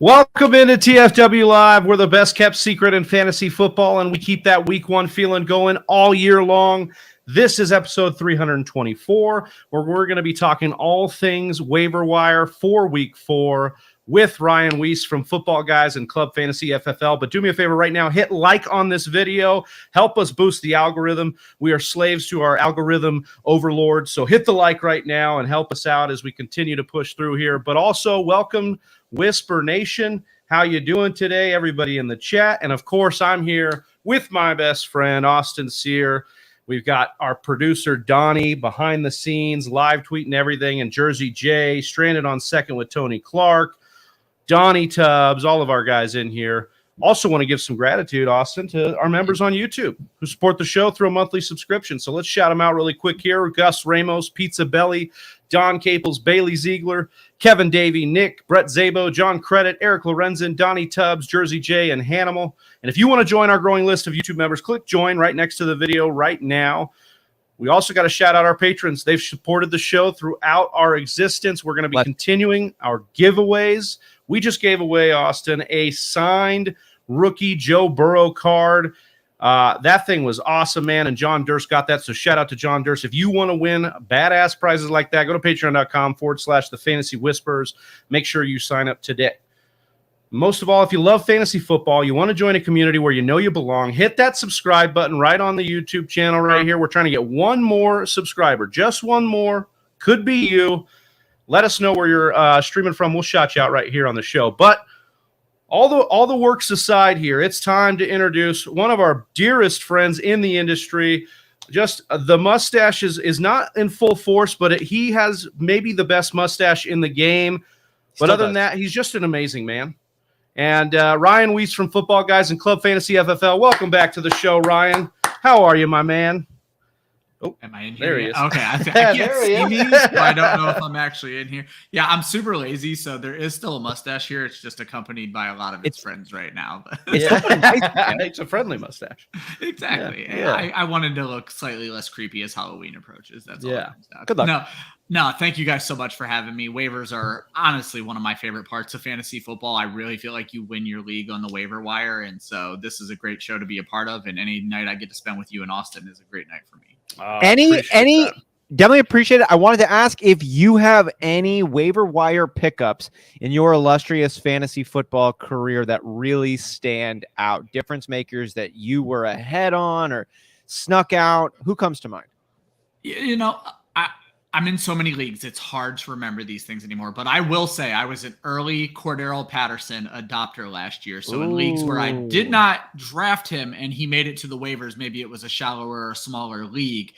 Welcome into TFW Live. We're the best kept secret in fantasy football, and we keep that week one feeling going all year long. This is episode 324, where we're going to be talking all things waiver wire for week 4 with Ryan Weisse from Footballguys and Club Fantasy FFL. But do me a favor right now, hit like on this video. Help us boost the algorithm. We are slaves to our algorithm overlord. So hit the like right now and help us out as we continue to push through here. But also welcome Whisper Nation. How you doing today, everybody in the chat? And of course, I'm here with my best friend, Austin Sear. We've got our producer, Donnie, behind the scenes, live tweeting everything, and Jersey J, stranded on second with Tony Clark, Donnie Tubbs, all of our guys in here. Also want to give some gratitude, Austin, to our members on YouTube who support the show through a monthly subscription. So let's shout them out really quick here. Gus Ramos, Pizza Belly, Don Caples, Bailey Ziegler, Kevin Davey, Nick, Brett Zabo, John Credit, Eric Lorenzen, Donnie Tubbs, Jersey J, and Hanimal. And if you want to join our growing list of YouTube members, click join right next to the video right now. We also got to shout out our patrons. They've supported the show throughout our existence. We're going to be continuing our giveaways. We just gave away, Austin, a signed rookie Joe Burrow card. That thing was awesome, man, and Jon Durst got that, so shout out to Jon Durst. If you want to win badass prizes like that, go to patreon.com/thefantasywhispers. Make sure you sign up today. Most of all, if you love fantasy football, you want to join a community where you know you belong, hit that subscribe button right on the YouTube channel right here. We're trying to get one more subscriber, just one more. Could be you. Let us know where you're streaming from. We'll shout you out right here on the show. But all the works aside here, it's time to introduce one of our dearest friends in the industry. Just the mustache is not in full force, but he has maybe the best mustache in the game. But other than that, he's just an amazing man. And Ryan Weisse from Footballguys and Club Fantasy FFL. Welcome back to the show, Ryan. How are you, my man? Oh, am I in here? There he is. Okay, I can't see me, so I don't know if I'm actually in here. Yeah, I'm super lazy, so there is still a mustache here. It's just accompanied by a lot of its friends right now. It's a friendly mustache. Exactly. Yeah. I wanted to look slightly less creepy as Halloween approaches. That's all. Yeah. Good luck. No, thank you guys so much for having me. Waivers are honestly one of my favorite parts of fantasy football. I really feel like you win your league on the waiver wire, and so this is a great show to be a part of, and any night I get to spend with you in Austin is a great night for me. Definitely appreciate it. I wanted to ask if you have any waiver wire pickups in your illustrious fantasy football career that really stand out, difference makers that you were ahead on or snuck out. Who comes to mind? You know, I'm in so many leagues, it's hard to remember these things anymore. But I will say I was an early Cordarrell Patterson adopter last year. So in leagues where I did not draft him and he made it to the waivers, maybe it was a shallower or smaller league.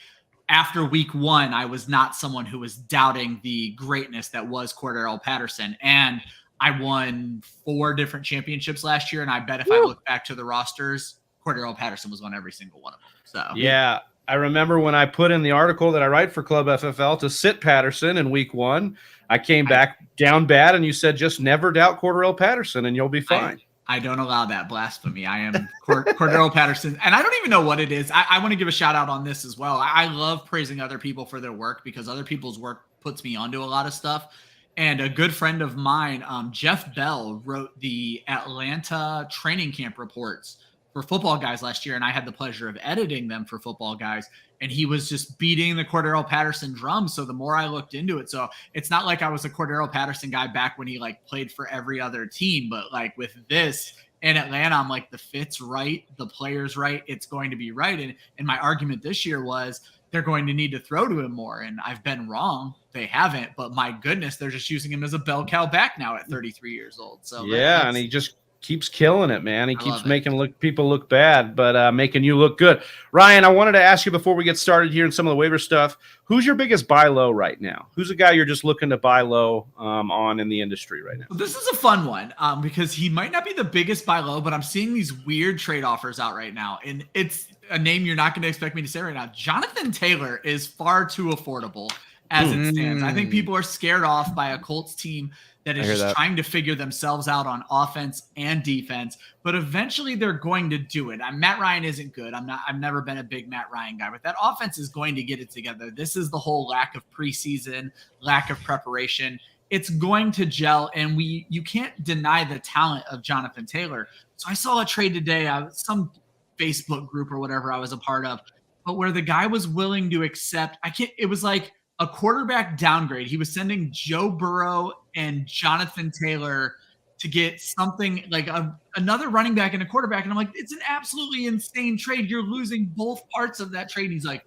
After week 1, I was not someone who was doubting the greatness that was Cordarrell Patterson. And I won 4 different championships last year. And I bet if I look back to the rosters, Cordarrell Patterson was on every single one of them. So yeah. I remember when I put in the article that I write for Club FFL to sit Patterson in week 1, I came back down bad, and you said just never doubt Cordarrell Patterson, and you'll be fine. I don't allow that blasphemy. I am Cordarrell Patterson, and I don't even know what it is. I want to give a shout out on this as well. I love praising other people for their work because other people's work puts me onto a lot of stuff. And a good friend of mine, Jeff Bell, wrote the Atlanta training camp reports for Footballguys last year, and I had the pleasure of editing them for Footballguys, and he was just beating the Cordarrell Patterson drum. So the more I looked into it, so it's not like I was a Cordarrell Patterson guy back when he played for every other team, but with this in Atlanta, I'm like, the fit's right, the player's right, it's going to be right. And my argument this year was they're going to need to throw to him more, and I've been wrong. They haven't, but my goodness, they're just using him as a bell cow back now at 33 years old. So yeah, and he just keeps killing it, man. He keeps making people look bad, but making you look good. Ryan, I wanted to ask you before we get started here in some of the waiver stuff, who's your biggest buy low right now? Who's a guy you're just looking to buy low on in the industry right now? This is a fun one because he might not be the biggest buy low, but I'm seeing these weird trade offers out right now. And it's a name you're not going to expect me to say right now. Jonathan Taylor is far too affordable as it stands. I think people are scared off by a Colts team that is just trying to figure themselves out on offense and defense, but eventually they're going to do it. Matt Ryan isn't good. I've never been a big Matt Ryan guy, but that offense is going to get it together. This is the whole lack of preseason, lack of preparation. it's going to gel, and you can't deny the talent of Jonathan Taylor. So I saw a trade today, some Facebook group or whatever I was a part of, but where the guy was willing to accept, it was like a quarterback downgrade. He was sending Joe Burrow and Jonathan Taylor to get something like another running back and a quarterback. And I'm like, it's an absolutely insane trade. You're losing both parts of that trade. And he's like,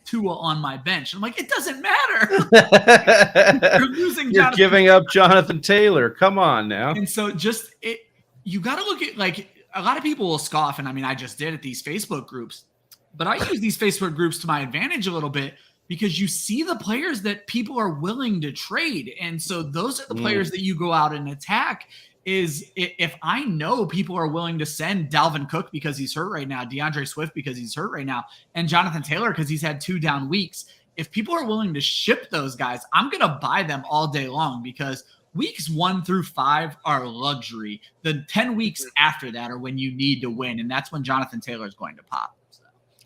Tua on my bench. I'm like, it doesn't matter. You're losing. You're giving up Jonathan Taylor. Come on now. And so you got to look at, like, a lot of people will scoff. And I mean, I just did at these Facebook groups, but I use these Facebook groups to my advantage a little bit, because you see the players that people are willing to trade. And so those are the players that you go out and attack. Is if I know people are willing to send Dalvin Cook because he's hurt right now, DeAndre Swift because he's hurt right now, and Jonathan Taylor because he's had 2 down weeks, if people are willing to ship those guys, I'm going to buy them all day long, because weeks 1 through 5 are luxury. The 10 weeks after that are when you need to win, and that's when Jonathan Taylor is going to pop.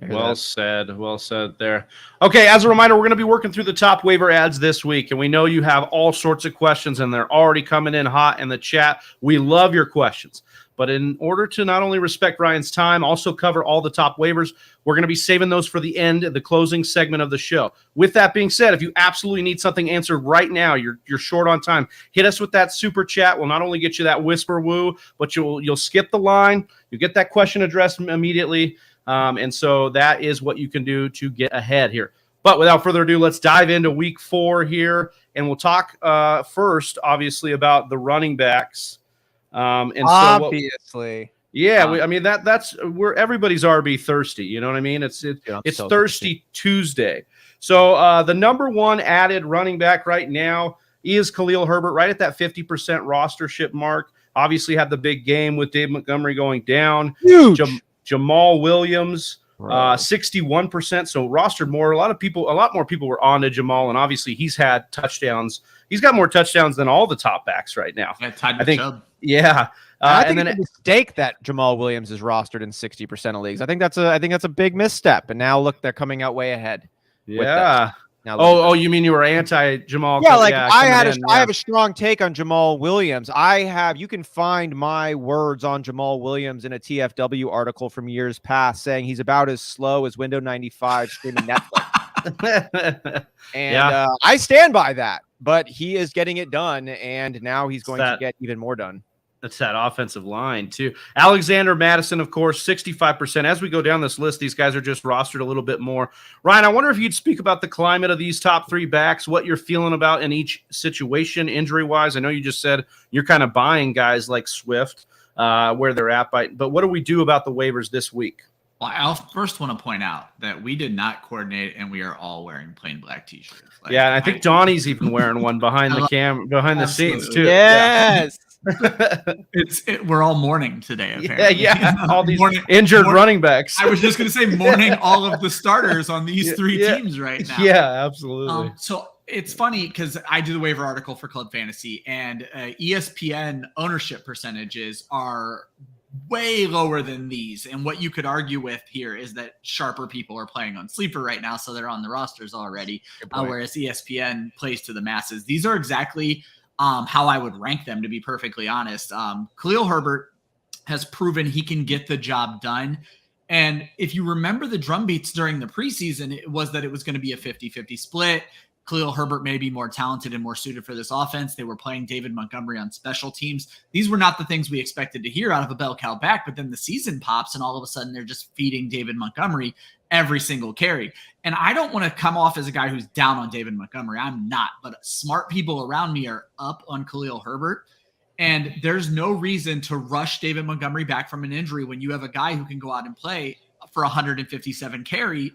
Well said. Well said there. Okay, as a reminder, we're going to be working through the top waiver ads this week, and we know you have all sorts of questions, and they're already coming in hot in the chat. We love your questions. But in order to not only respect Ryan's time, also cover all the top waivers, we're going to be saving those for the end, the closing segment of the show. With that being said, if you absolutely need something answered right now, you're short on time, hit us with that super chat. We'll not only get you that whisper woo, but you'll skip the line. You get that question addressed immediately. And so that is what you can do to get ahead here. But without further ado, let's dive into week 4 here. And we'll talk first, obviously, about the running backs. Obviously. That's where everybody's RB thirsty. You know what I mean? It's so thirsty Tuesday. So the number 1 added running back right now is Khalil Herbert, right at that 50% rostership mark. Obviously had the big game with Dave Montgomery going down. Huge. Jamal Williams, 61%. So rostered more. A lot more people were on to Jamal, and obviously he's had touchdowns. He's got more touchdowns than all the top backs right now. I think. Yeah. I think it's a mistake that Jamal Williams is rostered in 60% of leagues. I think that's a big misstep. And now look, they're coming out way ahead. Yeah. Oh, you mean you were anti-Jamal? Yeah, I have a strong take on Jamal Williams. You can find my words on Jamal Williams in a TFW article from years past saying he's about as slow as Windows 95 streaming Netflix. And I stand by that, but he is getting it done, and now he's going to get even more done. That's that offensive line, too. Alexander Madison, of course, 65%. As we go down this list, these guys are just rostered a little bit more. Ryan, I wonder if you'd speak about the climate of these top 3 backs, what you're feeling about in each situation, injury-wise. I know you just said you're kind of buying guys like Swift where they're at, but what do we do about the waivers this week? Well, I'll first want to point out that we did not coordinate, and we are all we're plain black T-shirts. And I think Donnie's even wearing one behind the scenes, too. Yes. We're all mourning today, apparently. All these injured running backs. I was just going to say mourning all of the starters on these 3 teams right now. Yeah, absolutely. So it's funny because I do the waiver article for Club Fantasy, and ESPN ownership percentages are way lower than these. And what you could argue with here is that sharper people are playing on Sleeper right now, so they're on the rosters already, whereas ESPN plays to the masses. These are exactly how I would rank them, to be perfectly honest. Khalil Herbert has proven he can get the job done. And if you remember the drum beats during the preseason, it was that it was going to be a 50-50 split. Khalil Herbert may be more talented and more suited for this offense. They were playing David Montgomery on special teams. These were not the things we expected to hear out of a bell cow back, but then the season pops and all of a sudden they're just feeding David Montgomery every single carry. And I don't want to come off as a guy who's down on David Montgomery. I'm not, but smart people around me are up on Khalil Herbert. And there's no reason to rush David Montgomery back from an injury when you have a guy who can go out and play for 157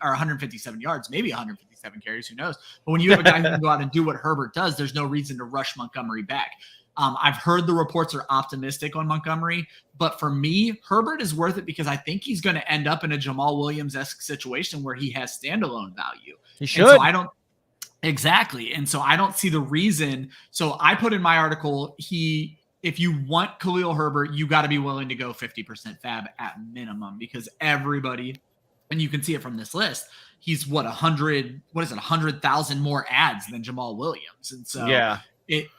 or 157 yards, maybe 157 carries, who knows? But when you have a guy who can go out and do what Herbert does, there's no reason to rush Montgomery back. I've heard the reports are optimistic on Montgomery, but for me, Herbert is worth it because I think he's going to end up in a Jamal Williams-esque situation where he has standalone value. He should. Exactly. And so I don't see the reason. So I put in my article, if you want Khalil Herbert, you got to be willing to go 50% fab at minimum, because everybody, and you can see it from this list, he's 100,000 more ads than Jamal Williams. And so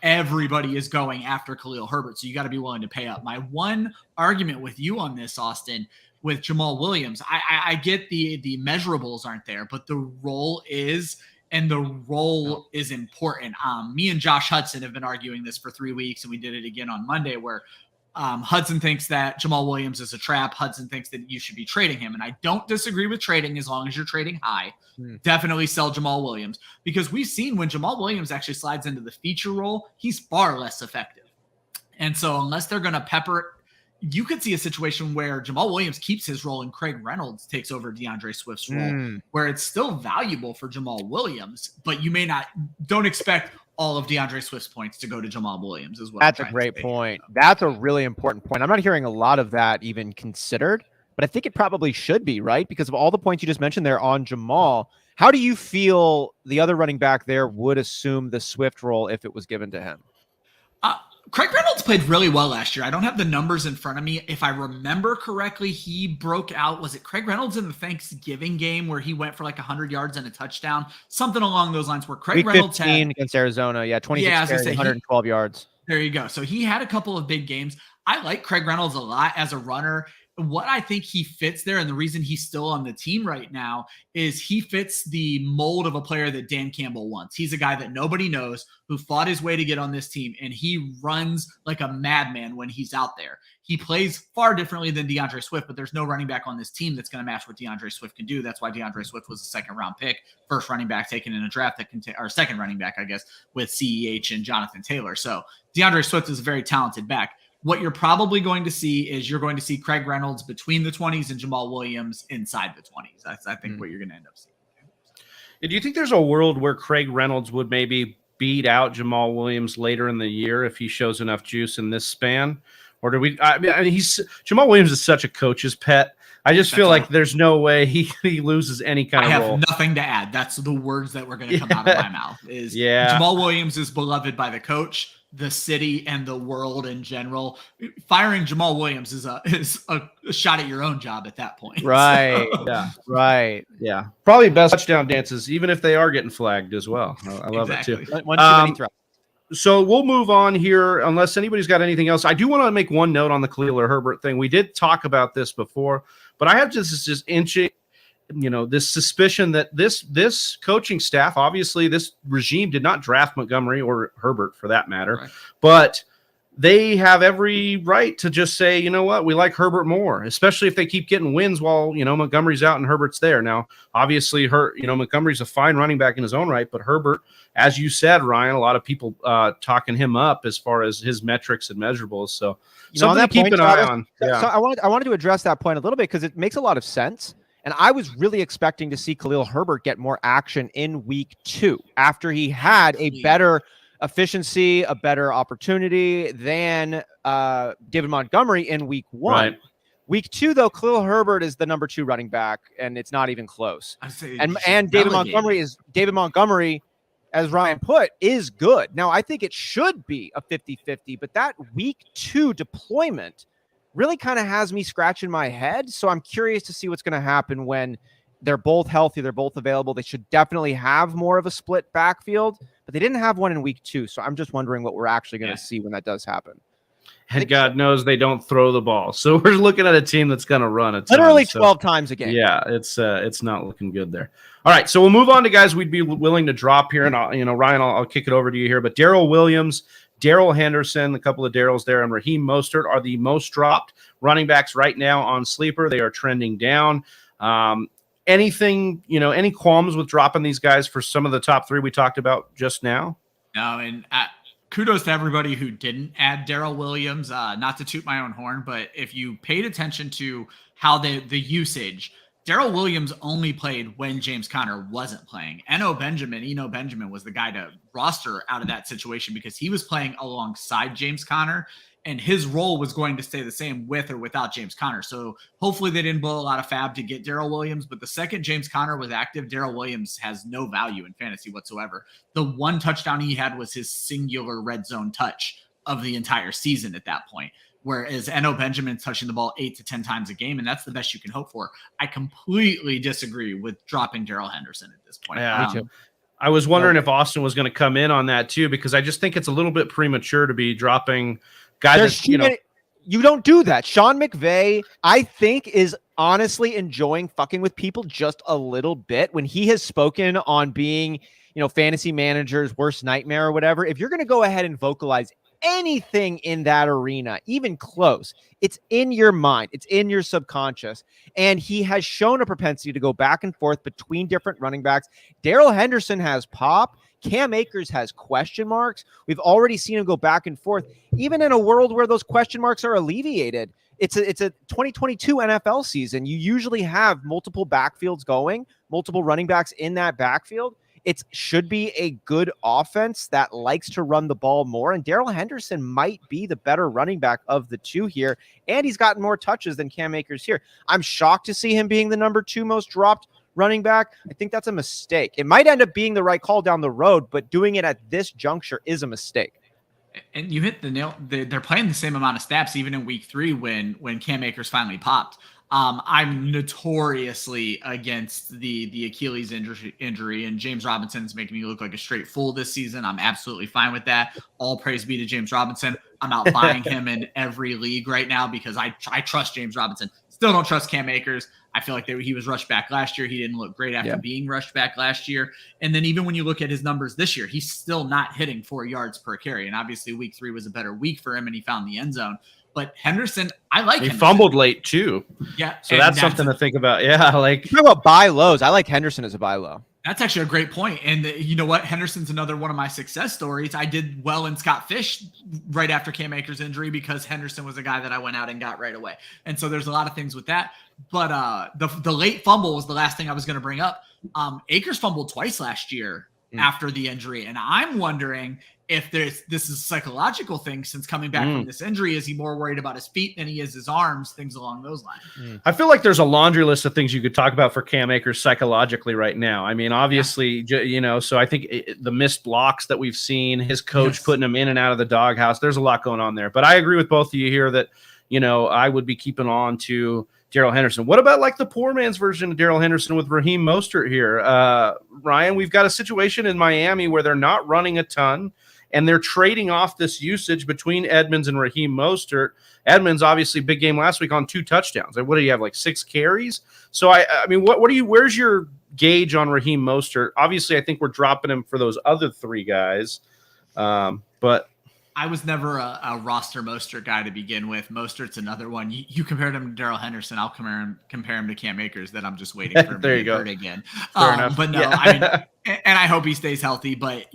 everybody is going after Khalil Herbert, so you got to be willing to pay up. My one argument with you on this, Austin, with Jamal Williams, I get the measurables aren't there, but the role is, and the role is important. Me and Josh Hudson have been arguing this for 3 weeks, and we did it again on Monday, where Hudson thinks that Jamal Williams is a trap. Hudson thinks that you should be trading him. And I don't disagree with trading as long as you're trading high. Definitely sell Jamal Williams, because we've seen when Jamal Williams actually slides into the feature role, he's far less effective. And so unless they're going to pepper, you could see a situation where Jamal Williams keeps his role and Craig Reynolds takes over DeAndre Swift's role, where it's still valuable for Jamal Williams, but you don't expect all of DeAndre Swift's points to go to Jamal Williams as well. That's a great point. That's a really important point. I'm not hearing a lot of that even considered, but I think it probably should be, right? Because of all the points you just mentioned there on Jamal, how do you feel the other running back there would assume the Swift role if it was given to him? Craig Reynolds played really well last year. I don't have the numbers in front of me. If I remember correctly, he broke out. Was it Craig Reynolds in the Thanksgiving game where he went for like 100 yards and a touchdown? Something along those lines where Craig Week Reynolds 15 against Arizona. Yeah, 26 carries, 112 yards. There you go. So he had a couple of big games. I like Craig Reynolds a lot as a runner. What I think he fits there, and the reason he's still on the team right now, is he fits the mold of a player that Dan Campbell wants. He's a guy that nobody knows, who fought his way to get on this team, and he runs like a madman when he's out there. He plays far differently than DeAndre Swift, but there's no running back on this team that's going to match what DeAndre Swift can do. That's why DeAndre Swift was a second-round pick, first running back taken in a draft that can or second running back, I guess, with CEH and Jonathan Taylor. So DeAndre Swift is a very talented back. What you're probably going to see is you're going to see Craig Reynolds between the 20s and Jamal Williams inside the 20s. That's, I think, what you're going to end up seeing. Do you think there's a world where Craig Reynolds would maybe beat out Jamal Williams later in the year if he shows enough juice in this span? Or do we? I mean, Jamal Williams is such a coach's pet. I just feel like there's no way he loses any kind of role. I have nothing to add. That's the words that were going to come out of my mouth. Jamal Williams is beloved by the coach, the city, and the world in general. Firing Jamal Williams is a shot at your own job at that point. Right. So. Yeah. Right. Yeah. Probably best touchdown dances, even if they are getting flagged as well. I love it too. One too many throws. So we'll move on here unless anybody's got anything else. I do want to make one note on the Khalil Herbert thing. We did talk about this before, but I have just inching, this suspicion that this coaching staff, obviously this regime did not draft Montgomery or Herbert for that matter, but they have every right to just say, you know what, we like Herbert more, especially if they keep getting wins while, Montgomery's out and Herbert's there. Now, obviously, Montgomery's a fine running back in his own right, but Herbert, as you said, Ryan, a lot of people talking him up as far as his metrics and measurables. So something to keep an eye on. Yeah. So I wanted to address that point a little bit because it makes a lot of sense. And I was really expecting to see Khalil Herbert get more action in week 2 after he had a better efficiency, a better opportunity than David Montgomery in week 1. Right. Week 2, though, Khalil Herbert is the number 2 running back, and it's not even close. And David Montgomery, as Ryan put, is good. Now, I think it should be a 50-50, but that week 2 deployment really kind of has me scratching my head. So I'm curious to see what's going to happen when they're both healthy, they're both available. They should definitely have more of a split backfield, but they didn't have one in week 2. So I'm just wondering what we're actually going to see when that does happen. And God knows they don't throw the ball. So we're looking at a team that's going to run it. Literally 12 times a game. Yeah, it's not looking good there. All right, so we'll move on to guys we'd be willing to drop here. And, Ryan, I'll kick it over to you here. But Daryl Williams, Daryl Henderson, a couple of Daryls there, and Raheem Mostert are the most dropped running backs right now on Sleeper. They are trending down. Anything, any qualms with dropping these guys for some of the top 3 we talked about just now? No, and kudos to everybody who didn't add Daryl Williams. Not to toot my own horn, but if you paid attention to how the usage, Daryl Williams only played when James Conner wasn't playing. Eno Benjamin was the guy to roster out of that situation because he was playing alongside James Conner, and his role was going to stay the same with or without James Conner. So hopefully they didn't blow a lot of fab to get Daryl Williams, but the second James Conner was active, Daryl Williams has no value in fantasy whatsoever. The one touchdown he had was his singular red zone touch of the entire season at that point. Whereas Eno Benjamin's touching the ball 8 to 10 times a game, and that's the best you can hope for. I completely disagree with dropping Darrell Henderson at this point. Yeah, me too. I was wondering if Austin was going to come in on that too, because I just think it's a little bit premature to be dropping guys that, you don't do that. Sean McVay, I think, is honestly enjoying fucking with people just a little bit when he has spoken on being, fantasy manager's worst nightmare or whatever. If you're going to go ahead and vocalize anything in that arena, even close, it's in your mind, it's in your subconscious. And he has shown a propensity to go back and forth between different running backs. Darrell Henderson has pop. Cam Akers has question marks. We've already seen him go back and forth, even in a world where those question marks are alleviated. It's a 2022 NFL season. You usually have multiple backfields going, multiple running backs in that backfield. It should be a good offense that likes to run the ball more. And Darrell Henderson might be the better running back of the two here. And he's gotten more touches than Cam Akers here. I'm shocked to see him being the number 2 most dropped running back. I think that's a mistake. It might end up being the right call down the road, but doing it at this juncture is a mistake. And you hit the nail. They're playing the same amount of snaps even in week 3 when Cam Akers finally popped. I'm notoriously against the Achilles injury, and James Robinson's making me look like a straight fool this season. I'm absolutely fine with that. All praise be to James Robinson. I'm out buying him in every league right now because I trust James Robinson. Still don't trust Cam Akers. I feel like he was rushed back last year. He didn't look great after being rushed back last year. And then even when you look at his numbers this year, he's still not hitting 4 yards per carry. And obviously week 3 was a better week for him and he found the end zone. But Henderson, I like him. He fumbled late too. Yeah. So that's something to think about. Yeah. Like, talk about buy lows. I like Henderson as a buy low. That's actually a great point. And you know what? Henderson's another one of my success stories. I did well in Scott Fish right after Cam Akers' injury because Henderson was a guy that I went out and got right away. And so there's a lot of things with that. But the late fumble was the last thing I was going to bring up. Akers fumbled twice last year after the injury. And I'm wondering if this is a psychological thing since coming back from this injury. Is he more worried about his feet than he is his arms, things along those lines? I feel like there's a laundry list of things you could talk about for Cam Akers psychologically right now. I mean, obviously, so I think the missed blocks that we've seen, his coach putting him in and out of the doghouse, there's a lot going on there. But I agree with both of you here that, I would be keeping on to Darrell Henderson. What about like the poor man's version of Darrell Henderson with Raheem Mostert here? Ryan, we've got a situation in Miami where they're not running a ton. And they're trading off this usage between Edmonds and Raheem Mostert. Edmonds, obviously, big game last week on 2 touchdowns. What do you have, like 6 carries? So, I mean, where's your gauge on Raheem Mostert? Obviously, I think we're dropping him for those other 3 guys. But I was never a roster Mostert guy to begin with. Mostert's another one. You compared him to Darrell Henderson. I'll compare him to Cam Akers that I'm just waiting for him to get hurt again. But no, I mean, and I hope he stays healthy, but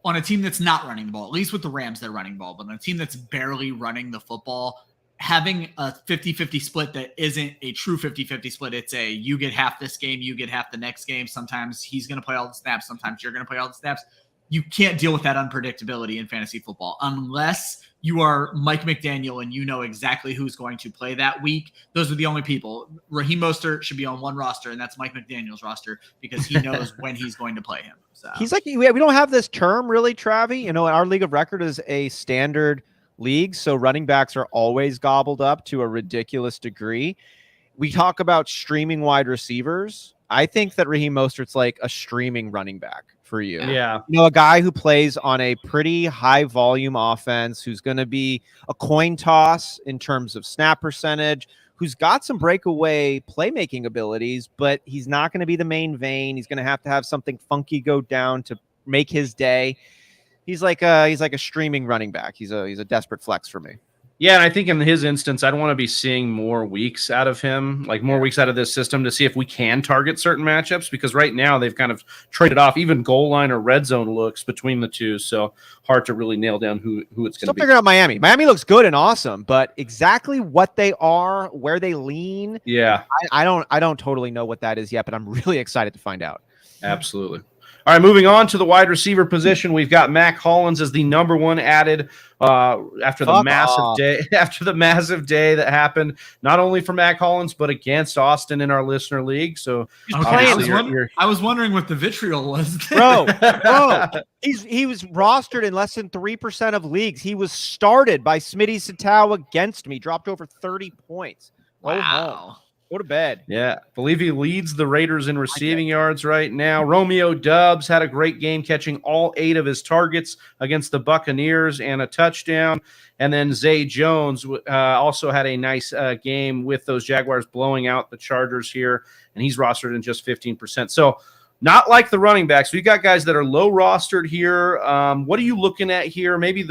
on a team that's not running the ball, at least with the Rams, they're running the ball, but on a team that's barely running the football, having a 50-50 split that isn't a true 50-50 split, it's a you get half this game, you get half the next game. Sometimes he's going to play all the snaps. Sometimes you're going to play all the snaps. You can't deal with that unpredictability in fantasy football unless you are Mike McDaniel and you know exactly who's going to play that week. Those are the only people. Raheem Mostert should be on one roster, and that's Mike McDaniel's roster because he knows when he's going to play him. So he's like, we don't have this term really, Travi. Our league of record is a standard league, so running backs are always gobbled up to a ridiculous degree. We talk about streaming wide receivers. I think that Raheem Mostert's like a streaming running back for you. Yeah. A guy who plays on a pretty high volume offense, who's going to be a coin toss in terms of snap percentage, who's got some breakaway playmaking abilities, but he's not going to be the main vein. He's going to have something funky go down to make his day. He's like a streaming running back. He's a desperate flex for me. Yeah, and I think in his instance, I'd want to be seeing more weeks out of him, like more weeks out of this system to see if we can target certain matchups, because right now they've kind of traded off even goal line or red zone looks between the two, so hard to really nail down who it's going to be. Still figuring out Miami. Miami looks good and awesome, but exactly what they are, where they lean, I don't totally know what that is yet, but I'm really excited to find out. Absolutely. All right, moving on to the wide receiver position, we've got Mack Hollins as the number 1 added after the massive day that happened, not only for Mack Hollins but against Austin in our listener league. So I was wondering what the vitriol was, bro. He was rostered in less than 3% of leagues. He was started by Smitty Satou against me, dropped over 30 points. Wow. Go to bed. Yeah, I believe he leads the Raiders in receiving yards right now. Romeo Doubs had a great game, catching all 8 of his targets against the Buccaneers and a touchdown. And then Zay Jones also had a nice game with those Jaguars blowing out the Chargers here, and he's rostered in just 15%. So not like the running backs. We got guys that are low rostered here. What are you looking at here? Maybe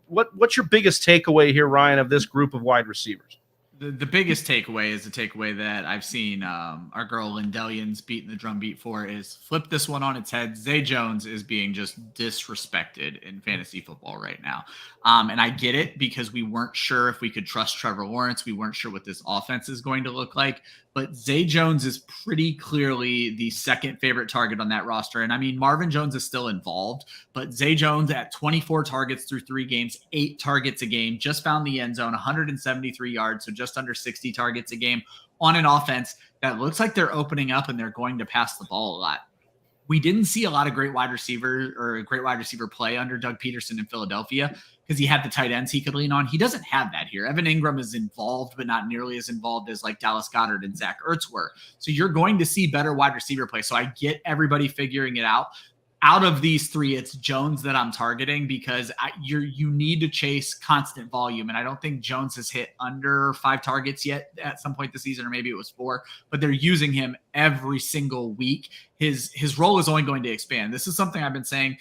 what's your biggest takeaway here, Ryan, of this group of wide receivers? The biggest takeaway is the takeaway that I've seen our girl Lindelians beating the drum beat for is flip this one on its head. Zay Jones is being just disrespected in fantasy football right now. And I get it because we weren't sure if we could trust Trevor Lawrence. We weren't sure what this offense is going to look like. But Zay Jones is pretty clearly the second favorite target on that roster. And I mean, Marvin Jones is still involved, but Zay Jones at 24 targets through 3 games, 8 targets a game, just found the end zone, 173 yards, so just under 60 targets a game on an offense that looks like they're opening up and they're going to pass the ball a lot. We didn't see a lot of great wide receiver play under Doug Peterson in Philadelphia because he had the tight ends he could lean on. He doesn't have that here. Evan Ingram is involved, but not nearly as involved as like Dallas Goedert and Zach Ertz were. So you're going to see better wide receiver play. So I get everybody figuring it out. Out of these 3, it's Jones that I'm targeting because you need to chase constant volume. And I don't think Jones has hit under 5 targets yet at some point this season, or maybe it was 4, but they're using him every single week. His role is only going to expand. This is something I've been saying,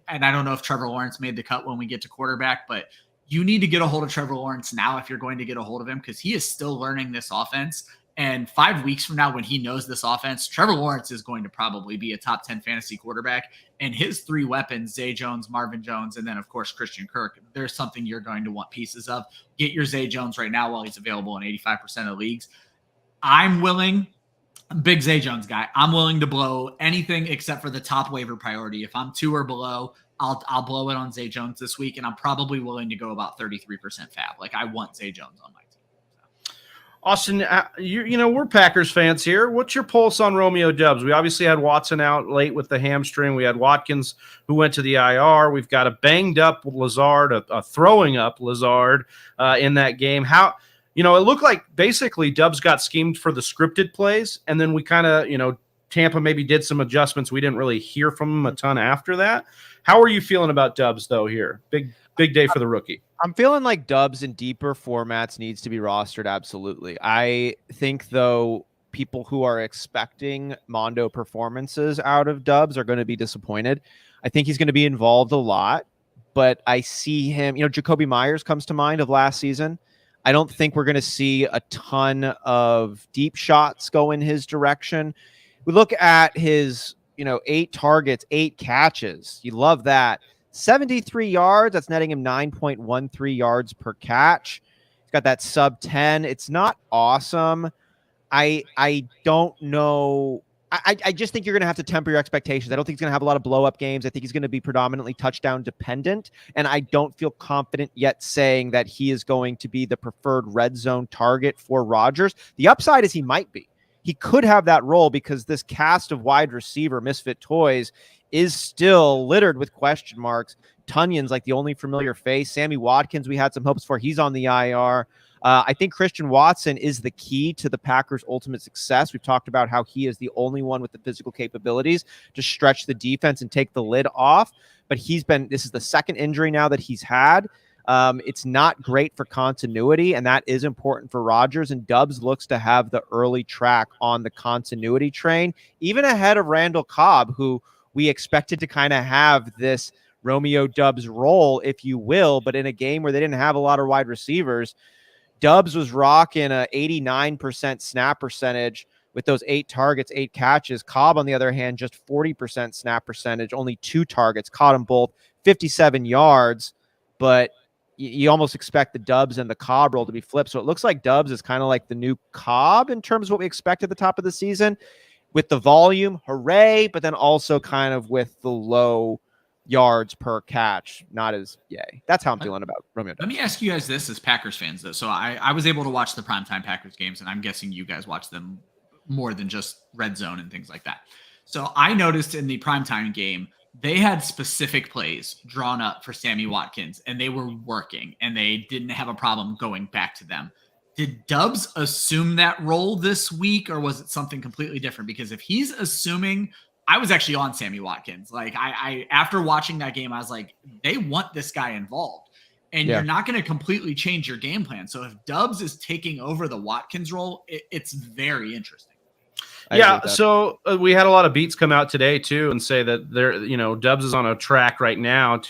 and I don't know if Trevor Lawrence made the cut when we get to quarterback, but you need to get a hold of Trevor Lawrence now if you're going to get a hold of him because he is still learning this offense. And 5 weeks from now, when he knows this offense, Trevor Lawrence is going to probably be a top 10 fantasy quarterback. And his 3 weapons, Zay Jones, Marvin Jones, and then, of course, Christian Kirk, there's something you're going to want pieces of. Get your Zay Jones right now while he's available in 85% of leagues. I'm a big Zay Jones guy. I'm willing to blow anything except for the top waiver priority. If I'm 2 or below, I'll blow it on Zay Jones this week, and I'm probably willing to go about 33% fab. Like, I want Zay Jones on my team. Austin, we're Packers fans here. What's your pulse on Romeo Doubs? We obviously had Watson out late with the hamstring. We had Watkins who went to the IR. We've got a banged-up Lazard, a throwing-up Lazard in that game. It looked like basically Doubs got schemed for the scripted plays, and then we kind of, Tampa maybe did some adjustments. We didn't really hear from him a ton after that. How are you feeling about Doubs, though, here? Big day for the rookie. I'm feeling like Doubs in deeper formats needs to be rostered. Absolutely. I think, though, people who are expecting Mondo performances out of Doubs are going to be disappointed. I think he's going to be involved a lot, but I see him, Jacoby Myers comes to mind of last season. I don't think we're going to see a ton of deep shots go in his direction. We look at his, 8 targets, 8 catches. You love that. 73 yards. That's netting him 9.13 yards per catch. He's got that sub 10. It's not awesome. I don't know. I just think you're going to have to temper your expectations. I don't think he's going to have a lot of blow-up games. I think he's going to be predominantly touchdown dependent, and I don't feel confident yet saying that he is going to be the preferred red zone target for Rodgers. The upside is he might be. He could have that role because this cast of wide receiver misfit toys is still littered with question marks. Tunyon's like the only familiar face. Sammy Watkins, we had some hopes for. He's on the IR. I think Christian Watson is the key to the Packers' ultimate success. We've talked about how he is the only one with the physical capabilities to stretch the defense and take the lid off. But this is the second injury now that he's had. It's not great for continuity, and that is important for Rodgers. And Doubs looks to have the early track on the continuity train, even ahead of Randall Cobb, who we expected to kind of have this Romeo Doubs role, if you will, but in a game where they didn't have a lot of wide receivers, Doubs was rocking a 89% snap percentage with those 8 targets, 8 catches. Cobb, on the other hand, just 40% snap percentage, only 2 targets, caught them both, 57 yards, but you almost expect the Doubs and the Cobb role to be flipped. So it looks like Doubs is kind of like the new Cobb in terms of what we expect at the top of the season. With the volume, hooray, but then also kind of with the low yards per catch, not as yay. That's how I'm feeling about Romeo Doubs. Let me ask you guys this as Packers fans, though. So I was able to watch the primetime Packers games, and I'm guessing you guys watch them more than just red zone and things like that. So I noticed in the primetime game, they had specific plays drawn up for Sammy Watkins, and they were working, and they didn't have a problem going back to them. Did Doubs assume that role this week, or was it something completely different? Because if he's assuming, I was actually on Sammy Watkins. Like I after watching that game, I was like, they want this guy involved, and you're not going to completely change your game plan. So if Doubs is taking over the Watkins role, it's very interesting. Yeah, so we had a lot of beats come out today too and say that Doubs is on a track right now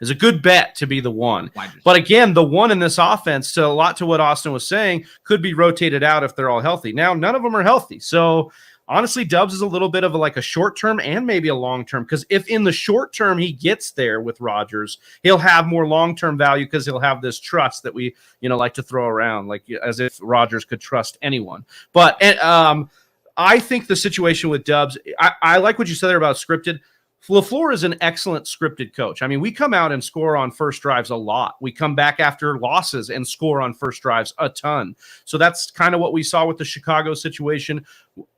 is a good bet to be the one. But again, the one in this offense, to a lot to what Austin was saying, could be rotated out if they're all healthy. Now, none of them are healthy. So honestly, Doubs is a little bit of a short term and maybe a long term, because if in the short term he gets there with Rodgers, he'll have more long term value because he'll have this trust that we like to throw around, like as if Rodgers could trust anyone. But I think the situation with Doubs, I like what you said there about scripted. LaFleur is an excellent scripted coach. I mean, we come out and score on first drives a lot. We come back after losses and score on first drives a ton. So that's kind of what we saw with the Chicago situation.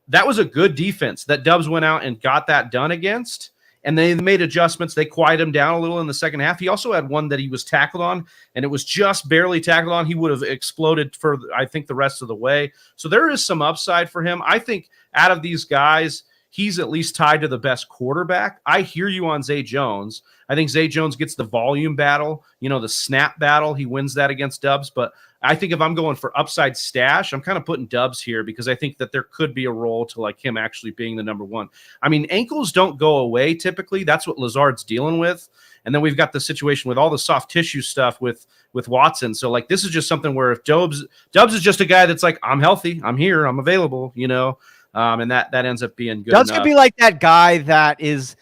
That was a good defense that Doubs went out and got that done against. And they made adjustments. They quieted him down a little in the second half. He also had one that he was tackled on, and it was just barely tackled on. He would have exploded for, I think, the rest of the way. So there is some upside for him. I think out of these guys, he's at least tied to the best quarterback. I hear you on Zay Jones. I think Zay Jones gets the volume battle, the snap battle. He wins that against Doubs. But I think if I'm going for upside stash, I'm kind of putting Doubs here because I think that there could be a role to him actually being the number one. I mean, ankles don't go away typically. That's what Lazard's dealing with. And then we've got the situation with all the soft tissue stuff with Watson. So this is just something where if Doubs is just a guy that's like, I'm healthy, I'm here, I'm available, and that ends up being good. Doubs could be like that guy that is,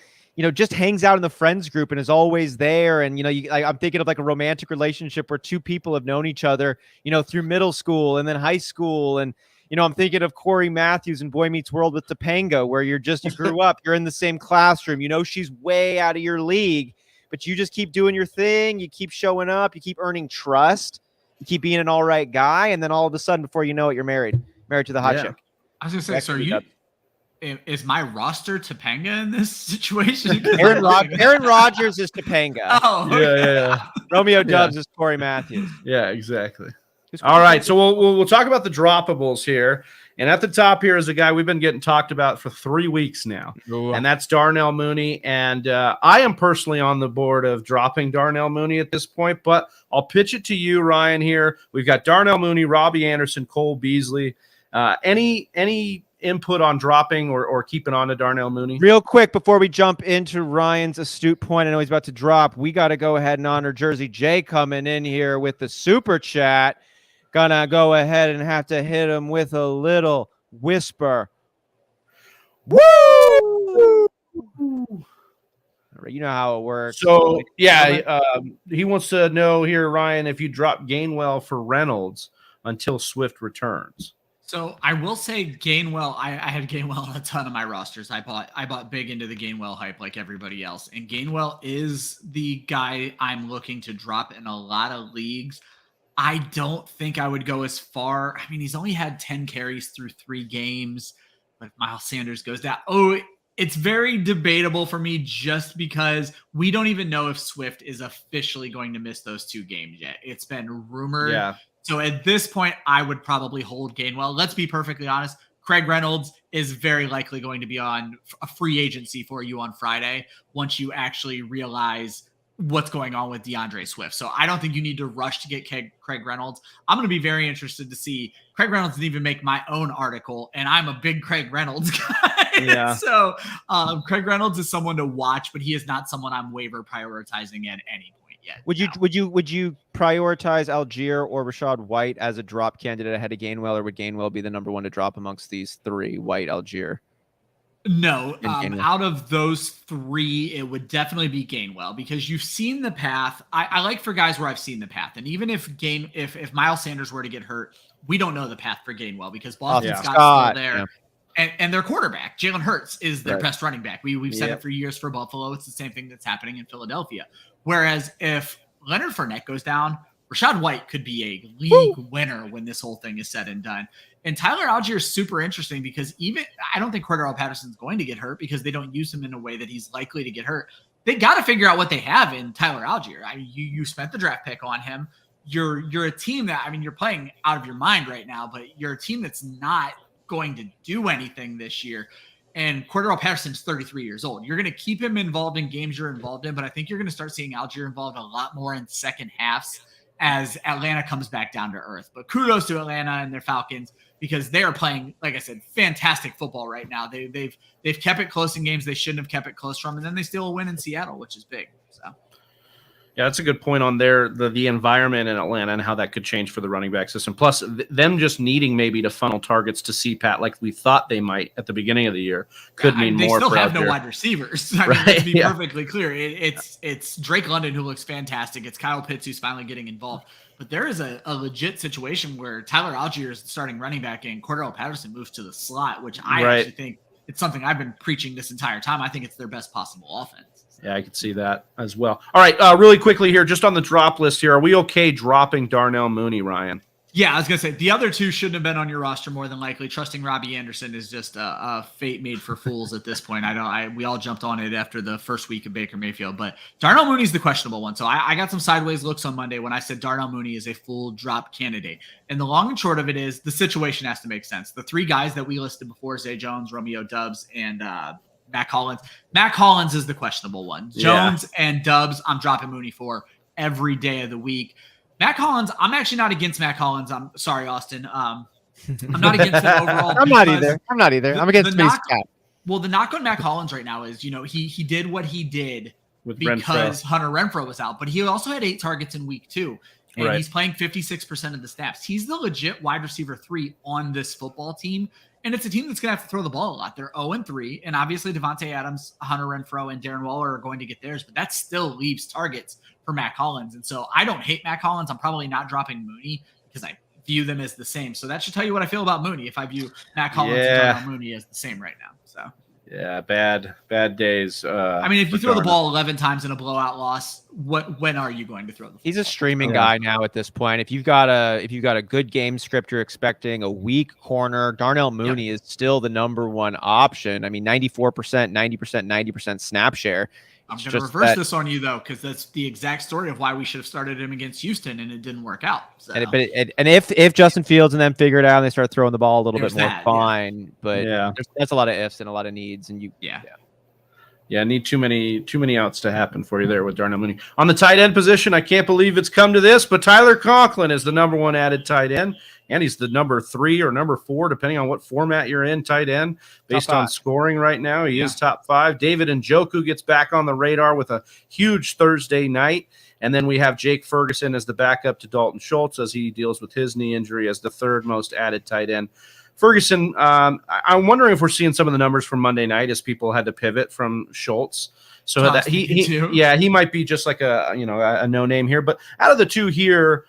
just hangs out in the friends group and is always there. And, I'm thinking of a romantic relationship where two people have known each other, through middle school and then high school. And, I'm thinking of Corey Matthews in Boy Meets World with Topanga, where you grew up, you're in the same classroom, she's way out of your league, but you just keep doing your thing. You keep showing up, you keep earning trust, you keep being an all right guy. And then all of a sudden, before you know it, you're married to the hot chick. I was going to say, is my roster Topanga in this situation? Aaron Rodgers is Topanga. Oh, yeah. Romeo Doubs is Corey Matthews. Yeah, exactly. All right, so we'll talk about the droppables here. And at the top here is a guy we've been getting talked about for 3 weeks now, and that's Darnell Mooney. And I am personally on the board of dropping Darnell Mooney at this point, but I'll pitch it to you, Ryan, here. We've got Darnell Mooney, Robbie Anderson, Cole Beasley. Any input on dropping or keeping on to Darnell Mooney? Real quick before we jump into Ryan's astute point, I know he's about to drop. We got to go ahead and honor Jersey J coming in here with the super chat. Gonna go ahead and have to hit him with a little whisper. Woo! You know how it works. So he wants to know here, Ryan, if you drop Gainwell for Reynolds until Swift returns. So I will say Gainwell, I had Gainwell on a ton of my rosters. I bought big into the Gainwell hype like everybody else. And Gainwell is the guy I'm looking to drop in a lot of leagues. I don't think I would go as far. I mean, he's only had 10 carries through 3 games. But if Miles Sanders goes down, it's very debatable for me just because we don't even know if Swift is officially going to miss those 2 games yet. It's been rumored. Yeah. So at this point, I would probably hold Gainwell. Let's be perfectly honest. Craig Reynolds is very likely going to be on a free agency for you on Friday once you actually realize what's going on with DeAndre Swift. So I don't think you need to rush to get Craig Reynolds. I'm going to be very interested to see. Craig Reynolds didn't even make my own article, and I'm a big Craig Reynolds guy. Yeah. So Craig Reynolds is someone to watch, but he is not someone I'm waiver prioritizing at any point yet. Would you prioritize Algier or Rashad White as a drop candidate ahead of Gainwell, or would Gainwell be the number one to drop amongst these 3, White, Algier? No, out of those 3, it would definitely be Gainwell because you've seen the path. I like for guys where I've seen the path. And even if Miles Sanders were to get hurt, we don't know the path for Gainwell because Boston Scott's still there. Yeah. And their quarterback, Jalen Hurts, is their best running back. We've said it for years for Buffalo. It's the same thing that's happening in Philadelphia. Whereas if Leonard Fournette goes down, Rashad White could be a league winner when this whole thing is said and done. And Tyler Algier is super interesting because I don't think Cordarrell Patterson is going to get hurt because they don't use him in a way that he's likely to get hurt. They got to figure out what they have in Tyler Algier. I mean, you spent the draft pick on him. you're a team that, I mean, you're playing out of your mind right now, but you're a team that's not going to do anything this year. And Cordarrell Patterson's 33 years old. You're going to keep him involved in games you're involved in, but I think you're going to start seeing Algier involved a lot more in second halves as Atlanta comes back down to earth. But kudos to Atlanta and their Falcons, because they are playing, like I said, fantastic football right now. They've kept it close in games they shouldn't have kept it close from, and then they still win in Seattle, which is big. So. Yeah, that's a good point on the environment in Atlanta and how that could change for the running back system. Plus, them just needing maybe to funnel targets to CPAT like we thought they might at the beginning of the year could mean more. They still have no wide receivers. I mean, to be perfectly clear, it's Drake London who looks fantastic. It's Kyle Pitts who's finally getting involved. But there is a legit situation where Tyler Algier is the starting running back and Cordarrell Patterson moves to the slot, which I actually think it's something I've been preaching this entire time. I think it's their best possible offense. Yeah, I could see that as well. All right, really quickly here, just on the drop list here, are we okay dropping Darnell Mooney, Ryan? Yeah, I was going to say, the other two shouldn't have been on your roster more than likely. Trusting Robbie Anderson is just a fate made for fools at this point. We all jumped on it after the first week of Baker Mayfield, but Darnell Mooney's the questionable one. So I got some sideways looks on Monday when I said Darnell Mooney is a full drop candidate. And the long and short of it is the situation has to make sense. The three guys that we listed before, Zay Jones, Romeo Doubs, and Mack Hollins. Mack Hollins is the questionable one. Jones and Doubs, I'm dropping Mooney for every day of the week. Mack Hollins, I'm actually not against Mack Hollins. I'm sorry, Austin. I'm not against it overall. I'm not either. I'm against Smitty's cap. Well, the knock on Mack Hollins right now is, he did what he did because Hunter Renfrow was out, but he also had 8 targets in week 2. And he's playing 56% of the snaps. He's the legit wide receiver 3 on this football team. And it's a team that's going to have to throw the ball a lot. They're 0-3. And obviously Devontae Adams, Hunter Renfrow, and Darren Waller are going to get theirs. But that still leaves targets for Mack Hollins. And so I don't hate Mack Hollins. I'm probably not dropping Mooney because I view them as the same. So that should tell you what I feel about Mooney if I view Mack Hollins and Darnell Mooney as the same right now. So. Yeah, bad days. I mean, if you throw the ball 11 times in a blowout loss, when are you going to throw the ball? He's a streaming guy now at this point. If you've got a good game script, you're expecting a weak corner. Darnell Mooney is still the number one option. I mean, 94%, 90%, 90% snap share. I'm going to reverse this on you, though, because that's the exact story of why we should have started him against Houston, and it didn't work out. So. And if Justin Fields and them figure it out and they start throwing the ball a little bit more, fine. But that's a lot of ifs and a lot of needs. And need too many outs to happen for you there with Darnell Mooney. On the tight end position, I can't believe it's come to this, but Tyler Conklin is the number 1 added tight end, and he's the number 3 or number 4, depending on what format you're in, tight end, based on scoring right now. He is top 5. David Njoku gets back on the radar with a huge Thursday night. And then we have Jake Ferguson as the backup to Dalton Schultz as he deals with his knee injury as the 3rd most added tight end. Ferguson, I'm wondering if we're seeing some of the numbers from Monday night as people had to pivot from Schultz. So that he might be just like a no name here. But out of the two here,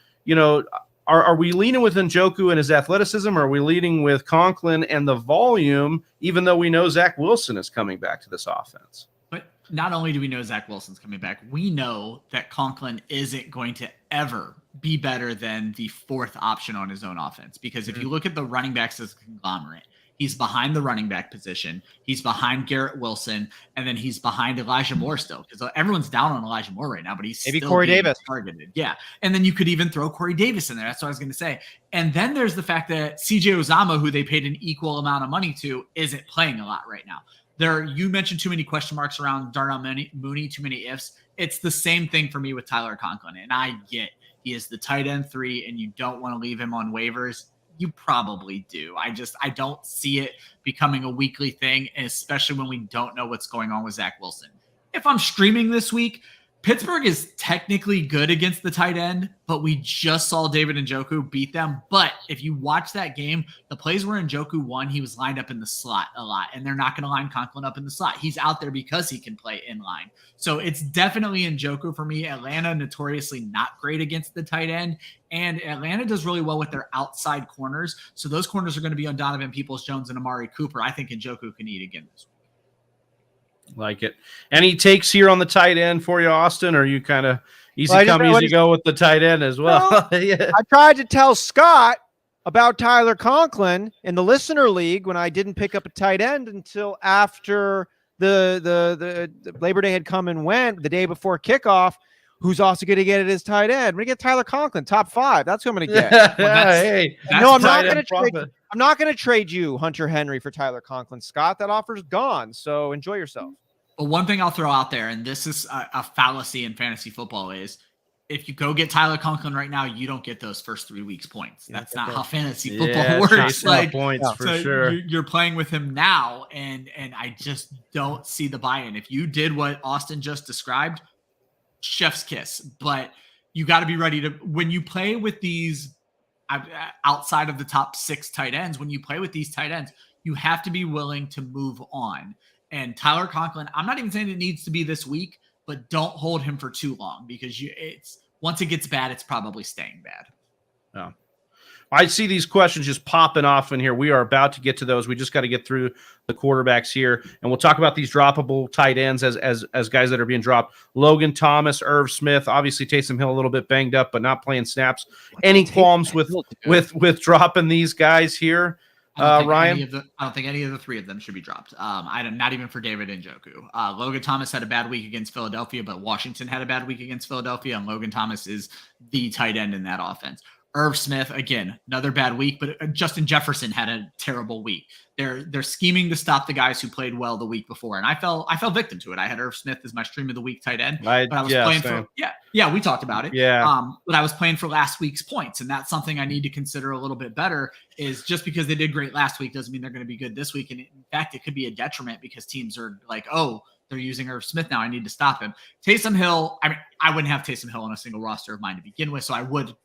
are we leaning with Njoku and his athleticism, or are we leading with Conklin and the volume, even though we know Zach Wilson is coming back to this offense? But not only do we know Zach Wilson's coming back, we know that Conklin isn't going to ever be better than the 4th option on his own offense. Because if you look at the running backs as a conglomerate, he's behind the running back position, he's behind Garrett Wilson, and then he's behind Elijah Moore still. Because everyone's down on Elijah Moore right now, but he's maybe still Corey being Davis targeted. Yeah. And then you could even throw Corey Davis in there. That's what I was going to say. And then there's the fact that CJ Uzomah, who they paid an equal amount of money to, isn't playing a lot right now. You mentioned too many question marks around Darnell Mooney, too many ifs. It's the same thing for me with Tyler Conklin. And I get he is the tight end 3 and you don't want to leave him on waivers. You probably do. I don't see it becoming a weekly thing, especially when we don't know what's going on with Zach Wilson. If I'm streaming this week, Pittsburgh is technically good against the tight end, but we just saw David Njoku beat them. But if you watch that game, the plays where Njoku won, he was lined up in the slot a lot, and they're not going to line Conklin up in the slot. He's out there because he can play in line. So it's definitely Njoku for me. Atlanta notoriously not great against the tight end, and Atlanta does really well with their outside corners. So those corners are going to be on Donovan Peoples-Jones and Amari Cooper. I think Njoku can eat again this week. Like it. Any takes here on the tight end for you, Austin? Or are you kind of easy go with the tight end as well? I tried to tell Scott about Tyler Conklin in the listener league when I didn't pick up a tight end until after the Labor Day had come and went the day before kickoff. Who's also going to get it as tight end? I'm going to get Tyler Conklin, top 5. That's who I'm going to get. Hey, no, I'm not going to trade. I'm not going to trade you Hunter Henry for Tyler Conklin, Scott. That offer's gone. So enjoy yourself. But one thing I'll throw out there, and this is a fallacy in fantasy football, is if you go get Tyler Conklin right now, you don't get those first 3 weeks points. That's not how fantasy football works. Like points for so sure. You're playing with him now, and I just don't see the buy-in. If you did what Austin just described, chef's kiss. But you got to be ready to, when you play with these outside of the top 6 tight ends, when you play with these tight ends, you have to be willing to move on. And Tyler Conklin, I'm not even saying it needs to be this week, but don't hold him for too long, because once it gets bad, it's probably staying bad. Yeah. I see these questions just popping off in here. We are about to get to those. We just got to get through the quarterbacks here, and we'll talk about these droppable tight ends as guys that are being dropped. Logan Thomas, Irv Smith, obviously Taysom Hill a little bit banged up, but not playing snaps. Any qualms with dropping these guys here? Ryan? I don't think any of the 3 of them should be dropped. Not even for David Njoku. Logan Thomas had a bad week against Philadelphia, but Washington had a bad week against Philadelphia, and Logan Thomas is the tight end in that offense. Irv Smith, again, another bad week, but Justin Jefferson had a terrible week. They're scheming to stop the guys who played well the week before, and I fell victim to it. I had Irv Smith as my stream of the week tight end, but I was playing for we talked about it. Yeah. But I was playing for last week's points, and that's something I need to consider a little bit better. Is just because they did great last week doesn't mean they're going to be good this week, and in fact, it could be a detriment because teams are like, oh, they're using Irv Smith now, I need to stop him. Taysom Hill, I mean, I wouldn't have Taysom Hill on a single roster of mine to begin with, so I would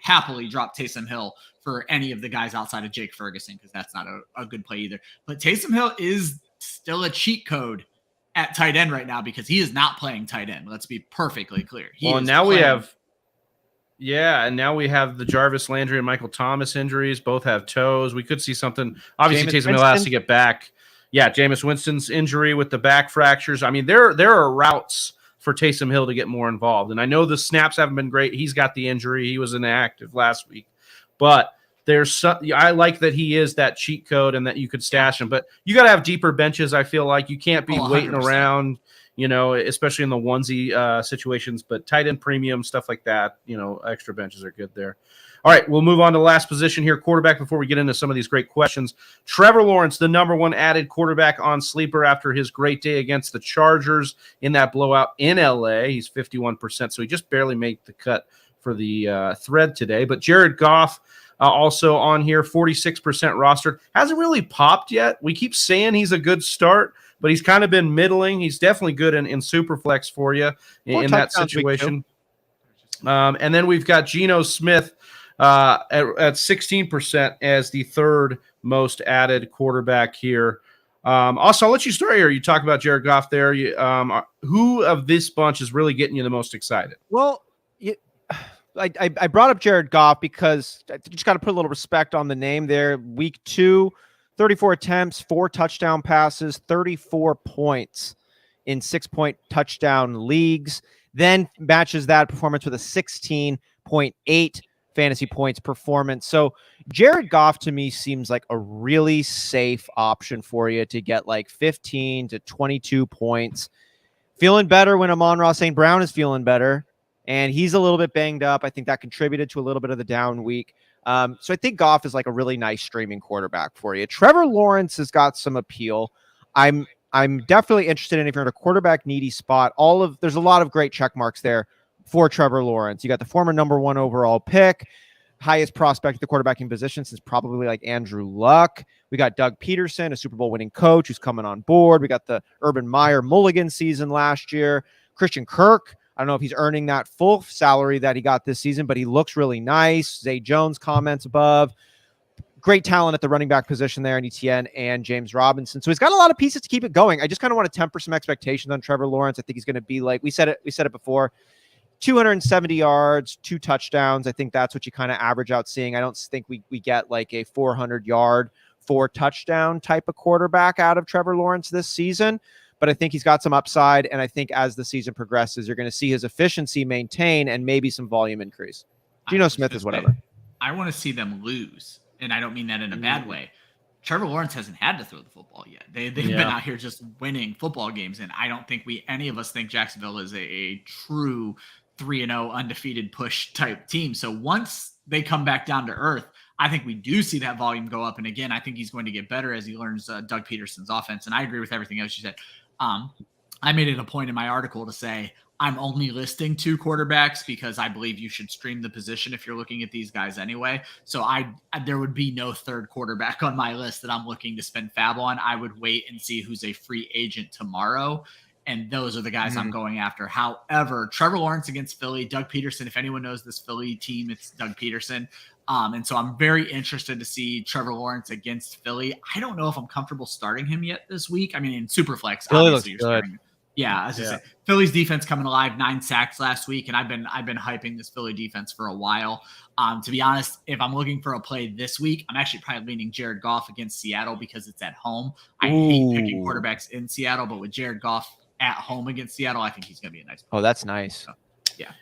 happily drop Taysom Hill for any of the guys outside of Jake Ferguson, because that's not a good play either. But Taysom Hill is still a cheat code at tight end right now because he is not playing tight end. Let's be perfectly clear. Now we have the Jarvis Landry and Michael Thomas injuries. Both have toes. We could see something. Obviously, Taysom Hill has to get back. Yeah, Jameis Winston's injury with the back fractures. I mean, there are routes for Taysom Hill to get more involved. And I know the snaps haven't been great. He's got the injury. He was inactive last week. But I like that he is that cheat code and that you could stash him. But you got to have deeper benches, I feel like. You can't be waiting around, especially in the onesie situations. But tight end premium, stuff like that, extra benches are good there. All right, we'll move on to the last position here, quarterback, before we get into some of these great questions. Trevor Lawrence, the number 1 added quarterback on Sleeper after his great day against the Chargers in that blowout in LA. He's 51%, so he just barely made the cut for the thread today. But Jared Goff also on here, 46% rostered. Hasn't really popped yet. We keep saying he's a good start, but he's kind of been middling. He's definitely good in Superflex for you in that situation. And then we've got Geno Smith at 16% as the 3rd most added quarterback here. Also, I'll let you start here. You talk about Jared Goff there. Who of this bunch is really getting you the most excited? Well, I brought up Jared Goff because I just got to put a little respect on the name there. Week 2, 34 attempts, 4 touchdown passes, 34 points in 6-point touchdown leagues. Then matches that performance with a 16.8 fantasy points performance. So Jared Goff to me seems like a really safe option for you to get like 15 to 22 points. Feeling better when Amon-Ra St. Brown is feeling better, and he's a little bit banged up. I think that contributed to a little bit of the down week. So I think Goff is like a really nice streaming quarterback for you. Trevor Lawrence has got some appeal. I'm definitely interested in, if you're in a quarterback needy spot, there's a lot of great check marks there for Trevor Lawrence. You got the former number 1 overall pick, highest prospect at the quarterbacking position since probably like Andrew Luck. We got Doug Peterson, a Super Bowl winning coach who's coming on board. We got the Urban Meyer mulligan season last year. Christian Kirk, I don't know if he's earning that full salary that he got this season, but he looks really nice. Zay Jones comments above. Great talent at the running back position there in ETN and James Robinson. So he's got a lot of pieces to keep it going. I just kind of want to temper some expectations on Trevor Lawrence. I think he's going to be like, we said it before, 270 yards, 2 touchdowns. I think that's what you kind of average out seeing. I don't think we get like a 400-yard, 4-touchdown type of quarterback out of Trevor Lawrence this season. But I think he's got some upside, and I think as the season progresses, you're going to see his efficiency maintain and maybe some volume increase. Geno Smith is whatever. I want to see them lose, and I don't mean that in a bad way. Trevor Lawrence hasn't had to throw the football yet. They've been out here just winning football games, and I don't think any of us think Jacksonville is a true 3-0 undefeated push type team. So once they come back down to earth, I think we do see that volume go up. And again, I think he's going to get better as he learns Doug Peterson's offense. And I agree with everything else you said. I made it a point in my article to say I'm only listing 2 quarterbacks because I believe you should stream the position if you're looking at these guys anyway. So there would be no third quarterback on my list that I'm looking to spend fab on. I would wait and see who's a free agent tomorrow. And those are the guys I'm going after. However, Trevor Lawrence against Philly, Doug Peterson, if anyone knows this Philly team, it's Doug Peterson. And so I'm very interested to see Trevor Lawrence against Philly. I don't know if I'm comfortable starting him yet this week. I mean, in Superflex, Philly obviously looks you're good. starting him. Yeah, as I said, Philly's defense coming alive, 9 sacks last week, and I've been hyping this Philly defense for a while. To be honest, if I'm looking for a play this week, I'm actually probably leaning Jared Goff against Seattle because it's at home. I hate picking quarterbacks in Seattle, but with Jared Goff at home against Seattle, I think he's going to be a nice play. Oh, that's nice. So,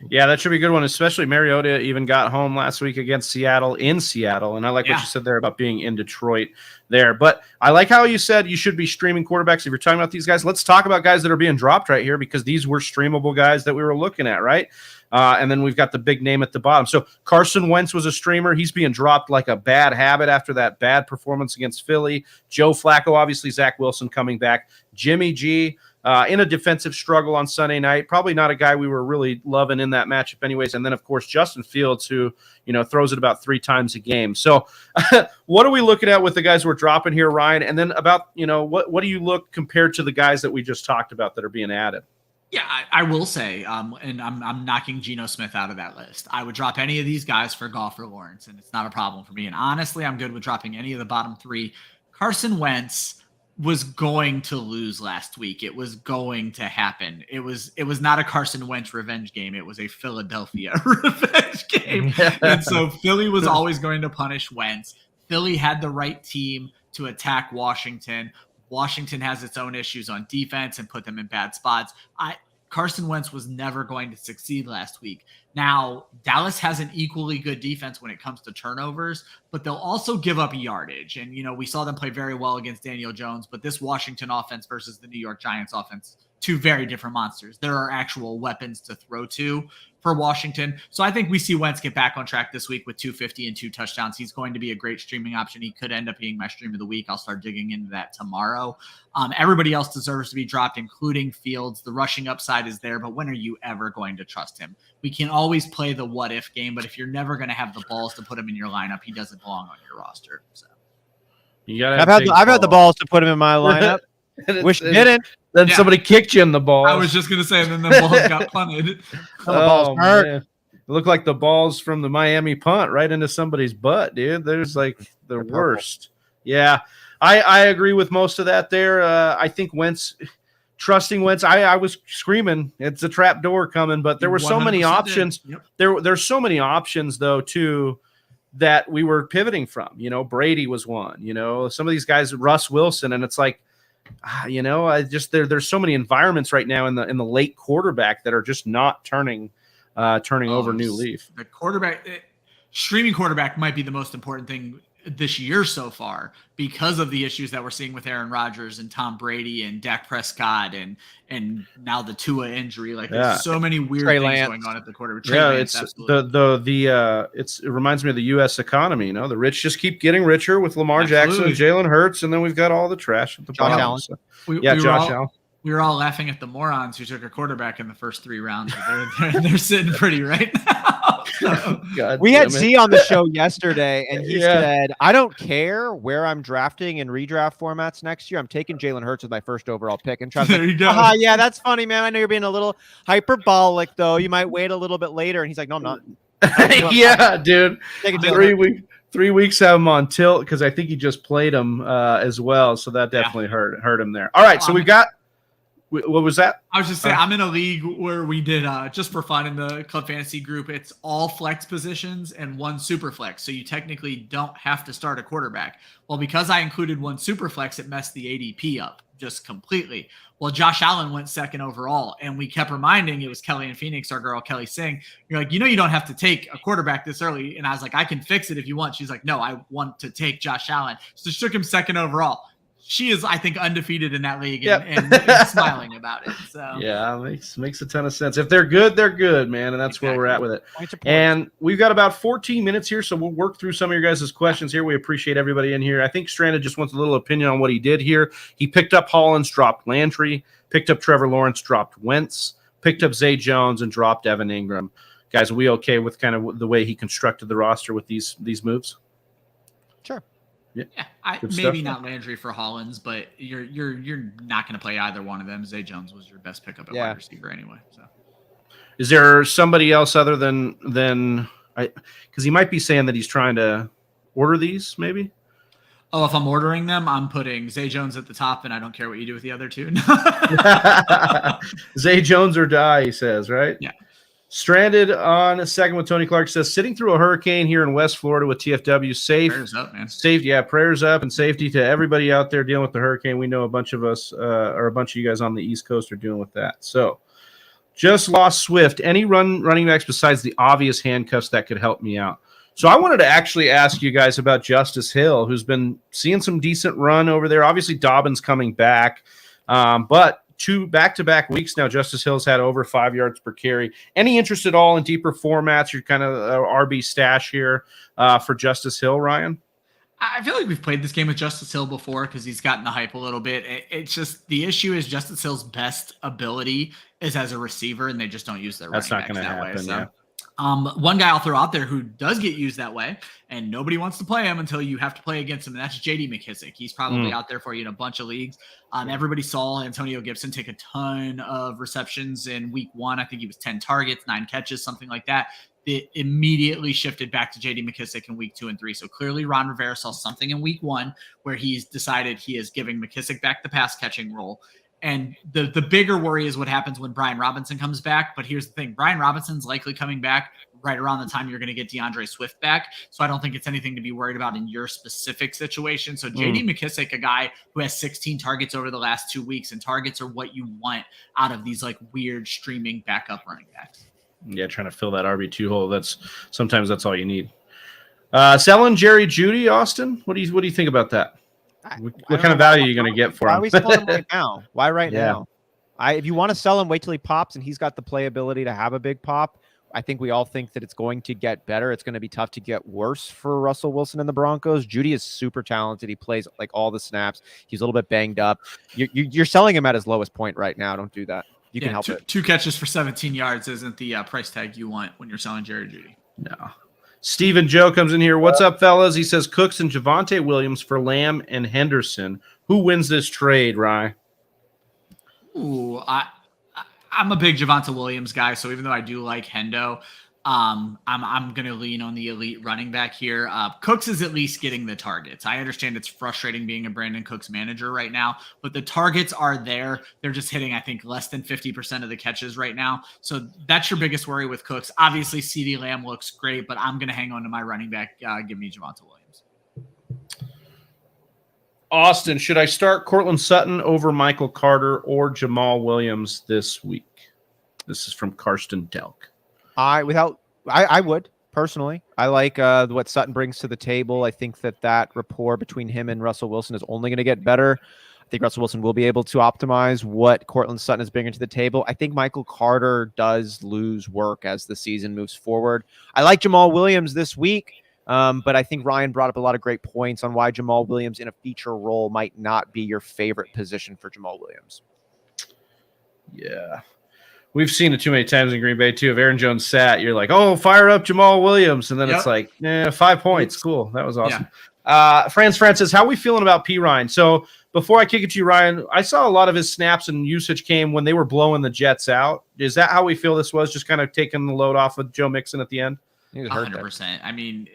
Yeah, that should be a good one, especially Mariota even got home last week against Seattle in Seattle. And I like what you said there about being in Detroit there. But I like how you said you should be streaming quarterbacks. If you're talking about these guys, let's talk about guys that are being dropped right here because these were streamable guys that we were looking at, right? And then we've got the big name at the bottom. So Carson Wentz was a streamer. He's being dropped like a bad habit after that bad performance against Philly. Joe Flacco, obviously Zach Wilson coming back. Jimmy G, in a defensive struggle on Sunday night. Probably not a guy we were really loving in that matchup anyways. And then, of course, Justin Fields, who, throws it about 3 times a game. So what are we looking at with the guys we're dropping here, Ryan? And then about, what do you look compared to the guys that we just talked about that are being added? Yeah, I will say, and I'm knocking Geno Smith out of that list. I would drop any of these guys for Goff or Lawrence, and it's not a problem for me. And honestly, I'm good with dropping any of the bottom 3. Carson Wentz was going to lose last week. It was going to happen. It was not a Carson Wentz revenge game. It was a Philadelphia revenge game. And so Philly was always going to punish Wentz. Philly had the right team to attack Washington. Washington has its own issues on defense and put them in bad spots. Carson Wentz was never going to succeed last week. Now, Dallas has an equally good defense when it comes to turnovers, but they'll also give up yardage. And, we saw them play very well against Daniel Jones, but this Washington offense versus the New York Giants offense, 2 very different monsters. There are actual weapons to throw to for Washington. So I think we see Wentz get back on track this week with 250 and 2 touchdowns. He's going to be a great streaming option. He could end up being my stream of the week. I'll start digging into that tomorrow. Everybody else deserves to be dropped, including Fields. The rushing upside is there, but when are you ever going to trust him? We can always play the what if game, but if you're never going to have the balls to put him in your lineup, he doesn't belong on your roster. So I've had the balls to put him in my lineup. Wish didn't. Then somebody kicked you in the balls. I was just going to say, and then the balls got punted. Balls hurt. Man. It looked like the balls from the Miami punt right into somebody's butt, dude. There's like the worst. Yeah, I agree with most of that there. I think trusting Wentz, I was screaming, it's a trap door coming, but there were so many options. Yep. There's so many options, though, too, that we were pivoting from. Brady was one. Some of these guys, Russ Wilson, and it's like, there's so many environments right now in the late quarterback that are just not turning over new leaf. The streaming quarterback might be the most important thing this year so far because of the issues that we're seeing with Aaron Rodgers and Tom Brady and Dak Prescott and now the Tua injury. Like there's so many weird things going on at the quarterback. It reminds me of the U.S. economy. The rich just keep getting richer with Lamar Jackson and Jalen Hurts, and then we've got all the trash at the bottom. Allen. So, Josh Allen. We were all laughing at the morons who took a quarterback in the first 3 rounds. They're sitting pretty right now. We had Z on the show yesterday, and he said, I don't care where I'm drafting in redraft formats next year. I'm taking Jalen Hurts with my first overall pick. And there you go. Yeah, that's funny, man. I know you're being a little hyperbolic, though. You might wait a little bit later. And he's like, no, I'm not. Yeah, dude. 3 weeks have him on tilt because I think he just played him as well. So that definitely hurt him there. All right, so we've got – what was that? I was just saying, I'm in a league where we did, just for fun in the Club Fantasy group, it's all flex positions and 1 super flex. So you technically don't have to start a quarterback. Well, because I included 1 super flex, it messed the ADP up just completely. Well, Josh Allen went 2nd overall, and we kept reminding, it was Kelly in Phoenix, our girl Kelly Singh. You're like, you don't have to take a quarterback this early. And I was like, I can fix it if you want. She's like, no, I want to take Josh Allen. So she took him 2nd overall. she is, I think, undefeated in that league Yep. and smiling about it. So yeah, makes a ton of sense. If they're good, they're good, man, and that's where we're at with it. And we've got about 14 minutes here, so we'll work through some of your guys' questions here. We appreciate everybody in here. I think Stranded just wants a little opinion on what he did here. He picked up Hollins, dropped Landry, picked up Trevor Lawrence, dropped Wentz, picked up Zay Jones, and dropped Evan Ingram. Guys, are we okay with kind of the way he constructed the roster with these moves? Sure. Yeah, maybe not Landry for Hollins, but you're not going to play either one of them. Zay Jones was your best pickup at wide receiver anyway. So, is there somebody else other than because he might be saying that he's trying to order these, maybe? Oh, if I'm ordering them, I'm putting Zay Jones at the top, and I don't care what you do with the other two. Zay Jones or die, he says, right? Yeah. Stranded on a second with Tony Clark says, sitting through a hurricane here in West Florida with TFW. Safe. Prayers up, man. Safe, yeah, prayers up and safety to everybody out there dealing with the hurricane. We know a bunch of us, or a bunch of you guys on the East Coast are dealing with that. So, just lost Swift. Any running backs besides the obvious handcuffs that could help me out? So I wanted to actually ask you guys about Justice Hill, who's been seeing some decent run over there. Obviously, Dobbins coming back, but 2 back-to-back weeks now, Justice Hill's had over 5 yards per carry. Any interest at all in deeper formats? You're kind of RB stash here for Justice Hill, Ryan? I feel like we've played this game with Justice Hill before because he's gotten the hype a little bit. It's just the issue is Justice Hill's best ability is as a receiver, and they just don't use their running backs that way. So. One guy I'll throw out there who does get used that way, and nobody wants to play him until you have to play against him, and that's J.D. McKissick. He's probably out there for you in a bunch of leagues. Everybody saw Antonio Gibson take a ton of receptions in week 1. I think he was 10 targets, 9 catches, something like that. It immediately shifted back to J.D. McKissick in week 2 and 3. So clearly Ron Rivera saw something in week 1 where he's decided he is giving McKissick back the pass catching role. And the bigger worry is what happens when Brian Robinson comes back. But here's the thing. Brian Robinson's likely coming back right around the time you're going to get DeAndre Swift back. So I don't think it's anything to be worried about in your specific situation. So J.D. McKissick, a guy who has 16 targets over the last 2 weeks, and targets are what you want out of these like weird streaming backup running backs. Yeah, trying to fill that RB2 hole. Sometimes that's all you need. Selling Jerry Jeudy, Austin? What do you think about that? What kind of value are you going to get for him? Why are we selling him right now? Why now? If you want to sell him, wait till he pops and he's got the playability to have a big pop. I think we all think that it's going to get better. It's going to be tough to get worse for Russell Wilson and the Broncos. Jeudy is super talented. He plays like all the snaps. He's a little bit banged up. You're selling him at his lowest point right now. Don't do that. You can help it. 2 catches for 17 yards isn't the price tag you want when you're selling Jerry Jeudy. No. Stephen Joe comes in here. What's up, fellas? He says Cooks and Javonte Williams for Lamb and Henderson. Who wins this trade, Rye? Ooh, I'm a big Javonte Williams guy, so even though I do like Hendo, I'm going to lean on the elite running back here. Cooks is at least getting the targets. I understand it's frustrating being a Brandon Cooks manager right now, but the targets are there. They're just hitting, I think, less than 50% of the catches right now. So that's your biggest worry with Cooks. Obviously, CeeDee Lamb looks great, but I'm going to hang on to my running back. Give me Javonte Williams. Austin, should I start Cortland Sutton over Michael Carter or Jamal Williams this week? This is from Karsten Delk. I would personally. I like what Sutton brings to the table. I think that rapport between him and Russell Wilson is only going to get better. I think Russell Wilson will be able to optimize what Cortland Sutton is bringing to the table. I think Michael Carter does lose work as the season moves forward. I like Jamal Williams this week, but I think Ryan brought up a lot of great points on why Jamal Williams in a feature role might not be your favorite position for Jamal Williams. Yeah. We've seen it too many times in Green Bay, too. If Aaron Jones sat, you're like, oh, fire up Jamal Williams. And then it's like, 5 points. Cool. That was awesome. Yeah. Francis, how are we feeling about P. Ryan? So before I kick it to you, Ryan, I saw a lot of his snaps and usage came when they were blowing the Jets out. Is that how we feel this was? Just kind of taking the load off of Joe Mixon at the end? 100%. I mean,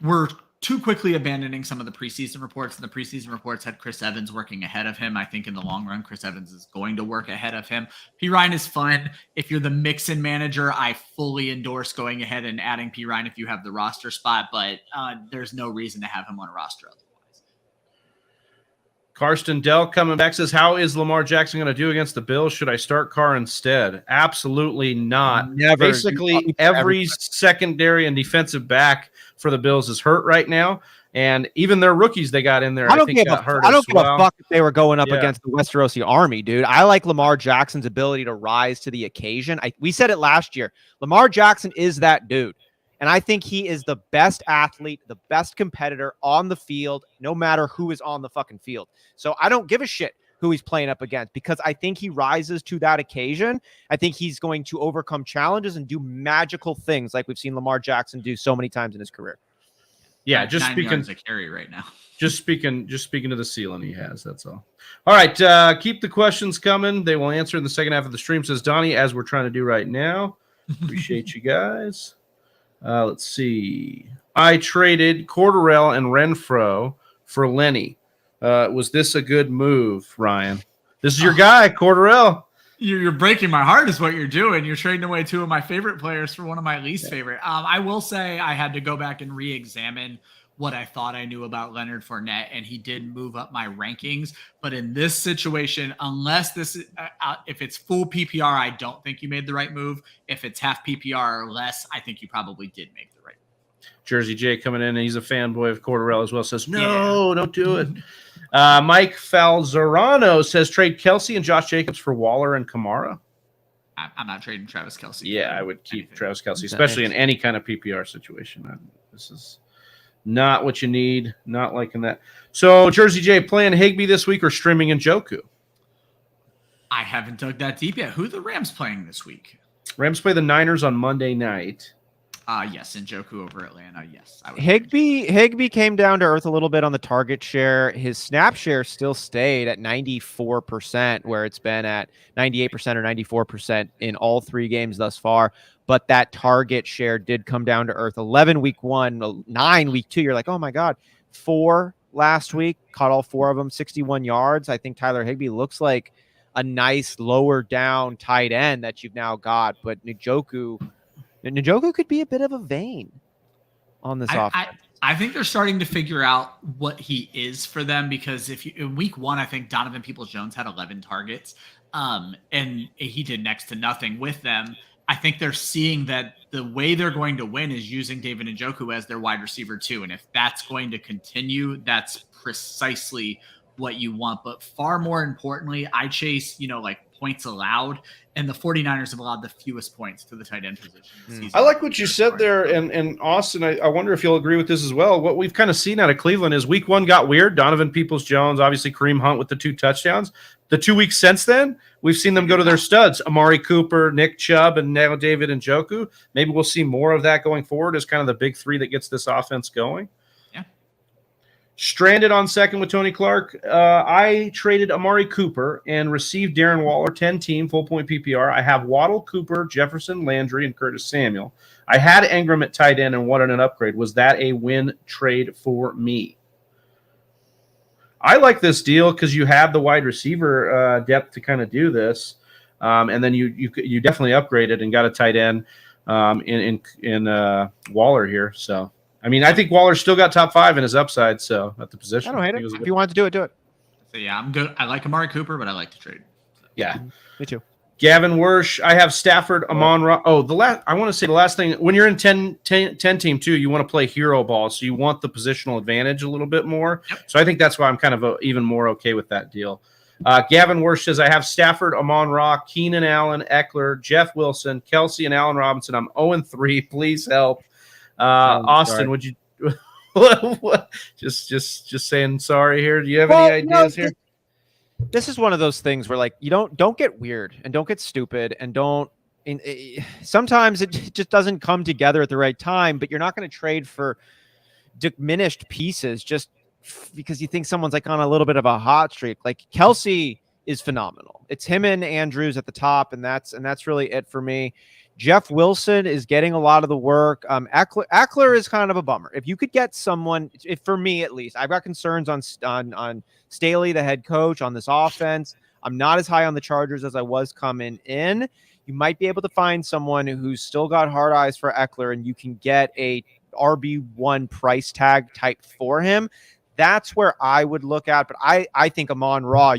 we're too quickly abandoning some of the preseason reports, and the preseason reports had Chris Evans working ahead of him. I think in the long run, Chris Evans is going to work ahead of him. P. Ryan is fun. If you're the Mixon manager, I fully endorse going ahead and adding P. Ryan if you have the roster spot, but there's no reason to have him on a roster otherwise. Karsten Delk coming back says, how is Lamar Jackson going to do against the Bills? Should I start Carr instead? Absolutely not. Never. Basically, every secondary and defensive back for the Bills is hurt right now. And even their rookies they got in there, I don't think give got hurt I don't as give well. a fuck if they were going up Yeah. against the Westerosi Army, dude. I like Lamar Jackson's ability to rise to the occasion. We said it last year. Lamar Jackson is that dude. And I think he is the best athlete, the best competitor on the field, no matter who is on the fucking field. So I don't give a shit who he's playing up against because I think he rises to that occasion. I think he's going to overcome challenges and do magical things like we've seen Lamar Jackson do so many times in his career. Yeah, just 9 speaking yards a carry right now. Just speaking to the ceiling he has. That's all. All right, keep the questions coming. They will answer in the second half of the stream, says Donnie, as we're trying to do right now. Appreciate you guys. Let's see. I traded Cordarrell and Renfro for Lenny. Was this a good move, Ryan? This is your guy, Cordarrell. You're breaking my heart is what you're doing. You're trading away two of my favorite players for one of my least favorite. I will say I had to go back and re-examine what I thought I knew about Leonard Fournette, and he did move up my rankings. But in this situation, unless this is, if it's full PPR, I don't think you made the right move. If it's half PPR or less, I think you probably did make the right move. Jersey J coming in, and he's a fanboy of Cordarrell as well, says, no, don't do it. Mike Falzerano says, trade Kelsey and Josh Jacobs for Waller and Kamara. I'm not trading Travis Kelsey. Yeah, I would keep Travis Kelsey, especially in any kind of PPR situation. This is not what you need. Not liking that. So, Jersey J, playing Higbee this week or streaming Njoku? I haven't dug that deep yet. Who are the Rams playing this week? Rams play the Niners on Monday night. Yes, Njoku over Atlanta. Yes, I would. Higbee came down to earth a little bit on the target share. His snap share still stayed at 94%, where it's been at 98% or 94% in all 3 games thus far. But that target share did come down to earth. 11 week 1, 9 week 2. You're like, oh my God. 4 last week, caught all 4 of them, 61 yards. I think Tyler Higbee looks like a nice lower down tight end that you've now got. But Njoku could be a bit of a vein on this offense. I think they're starting to figure out what he is for them, because in week 1, I think Donovan Peoples-Jones had 11 targets, and he did next to nothing with them. I think they're seeing that the way they're going to win is using David Njoku as their wide receiver too. And if that's going to continue, that's precisely what you want. But far more importantly, I chase, like points allowed, and the 49ers have allowed the fewest points to the tight end position. I like what you said there, and Austin, I wonder if you'll agree with this as well. What we've kind of seen out of Cleveland is week 1 got weird. Donovan Peoples-Jones, obviously Kareem Hunt with the 2 touchdowns. The 2 weeks since then, we've seen them go to their studs, Amari Cooper, Nick Chubb, and now David Njoku. Maybe we'll see more of that going forward as kind of the big 3 that gets this offense going. Stranded on second with Tony Clark. I traded Amari Cooper and received Darren Waller, 10-team, full-point PPR. I have Waddle, Cooper, Jefferson, Landry, and Curtis Samuel. I had Ingram at tight end and wanted an upgrade. Was that a win trade for me? I like this deal because you have the wide receiver depth to kind of do this, and then you definitely upgraded and got a tight end in Waller here. So. I mean, I think Waller's still got top 5 in his upside, so at the position. I don't hate it. If you want to do it, do it. So, yeah, I'm good. I like Amari Cooper, but I like to trade. So. Yeah. Me too. Gavin Wersch, I have Stafford, Amon-Ra. Oh, I want to say the last thing. When you're in 10 team too, you want to play hero ball, so you want the positional advantage a little bit more. Yep. So I think that's why I'm kind of even more okay with that deal. Gavin Wersch says, I have Stafford, Amon-Ra, Keenan Allen, Eckler, Jeff Wilson, Kelsey, and Allen Robinson. I'm 0-3. Please help. Austin, sorry. Would you just saying sorry here? Do you have any ideas here? This is one of those things where you don't get weird and don't get stupid and sometimes it just doesn't come together at the right time, but you're not going to trade for diminished pieces just because you think someone's on a little bit of a hot streak. Kelsey is phenomenal. It's him and Andrews at the top, and that's really it for me. Jeff Wilson is getting a lot of the work. Eckler is kind of a bummer. If you could get someone, for me at least, I've got concerns on Staley, the head coach, on this offense. I'm not as high on the Chargers as I was coming in. You might be able to find someone who's still got hard eyes for Eckler, and you can get a RB1 price tag type for him. That's where I would look at. But I think Amon-Ra,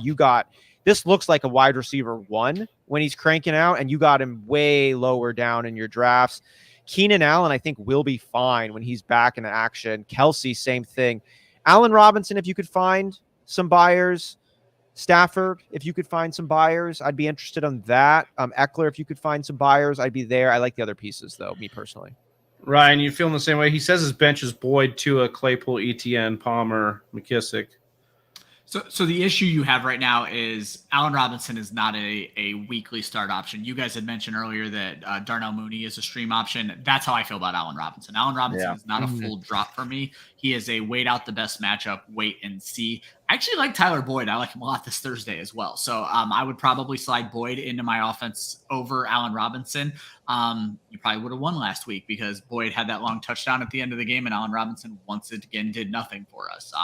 this looks like a wide receiver 1 when he's cranking out, and you got him way lower down in your drafts. Keenan Allen, I think, will be fine when he's back in action. Kelsey, same thing. Allen Robinson, if you could find some buyers. Stafford, if you could find some buyers, I'd be interested on that. Eckler, if you could find some buyers, I'd be there. I like the other pieces, though, me personally. Ryan, you feeling the same way? He says his bench is Boyd, Tua, Claypool, Etienne, Palmer, McKissick. So the issue you have right now is Allen Robinson is not a weekly start option. You guys had mentioned earlier that Darnell Mooney is a stream option. That's how I feel about Allen Robinson. Allen Robinson is not a full drop for me. He is a wait out the best matchup, wait and see. I actually like Tyler Boyd. I like him a lot this Thursday as well. So I would probably slide Boyd into my offense over Allen Robinson. You probably would have won last week because Boyd had that long touchdown at the end of the game and Allen Robinson once again did nothing for us.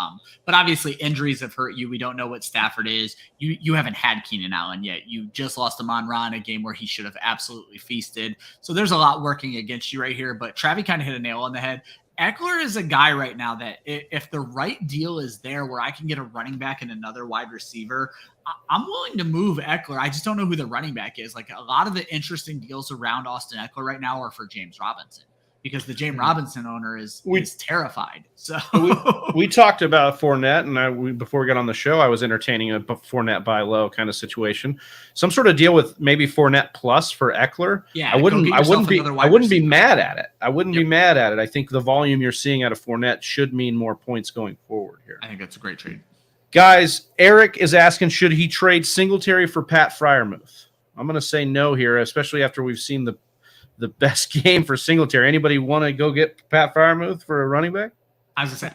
But obviously injuries have hurt you. We don't know what Stafford is. You haven't had Keenan Allen yet. You just lost Amon-Ra in a game where he should have absolutely feasted. So there's a lot working against you right here. But Travi kind of hit a nail on the head. Eckler is a guy right now that if the right deal is there where I can get a running back and another wide receiver, I'm willing to move Eckler. I just don't know who the running back is. Like a lot of the interesting deals around Austin Eckler right now are for James Robinson because the James Robinson owner is terrified. So we talked about Fournette, and before we got on the show, I was entertaining a Fournette buy low kind of situation. Some sort of deal with maybe Fournette plus for Eckler. Yeah, I wouldn't be mad at it. I wouldn't be mad at it. I think the volume you're seeing out of Fournette should mean more points going forward here. I think that's a great trade. Guys, Eric is asking, should he trade Singletary for Pat Freiermuth? I'm going to say no here, especially after we've seen the best game for Singletary. Anybody want to go get Pat Freiermuth for a running back? I was going to say,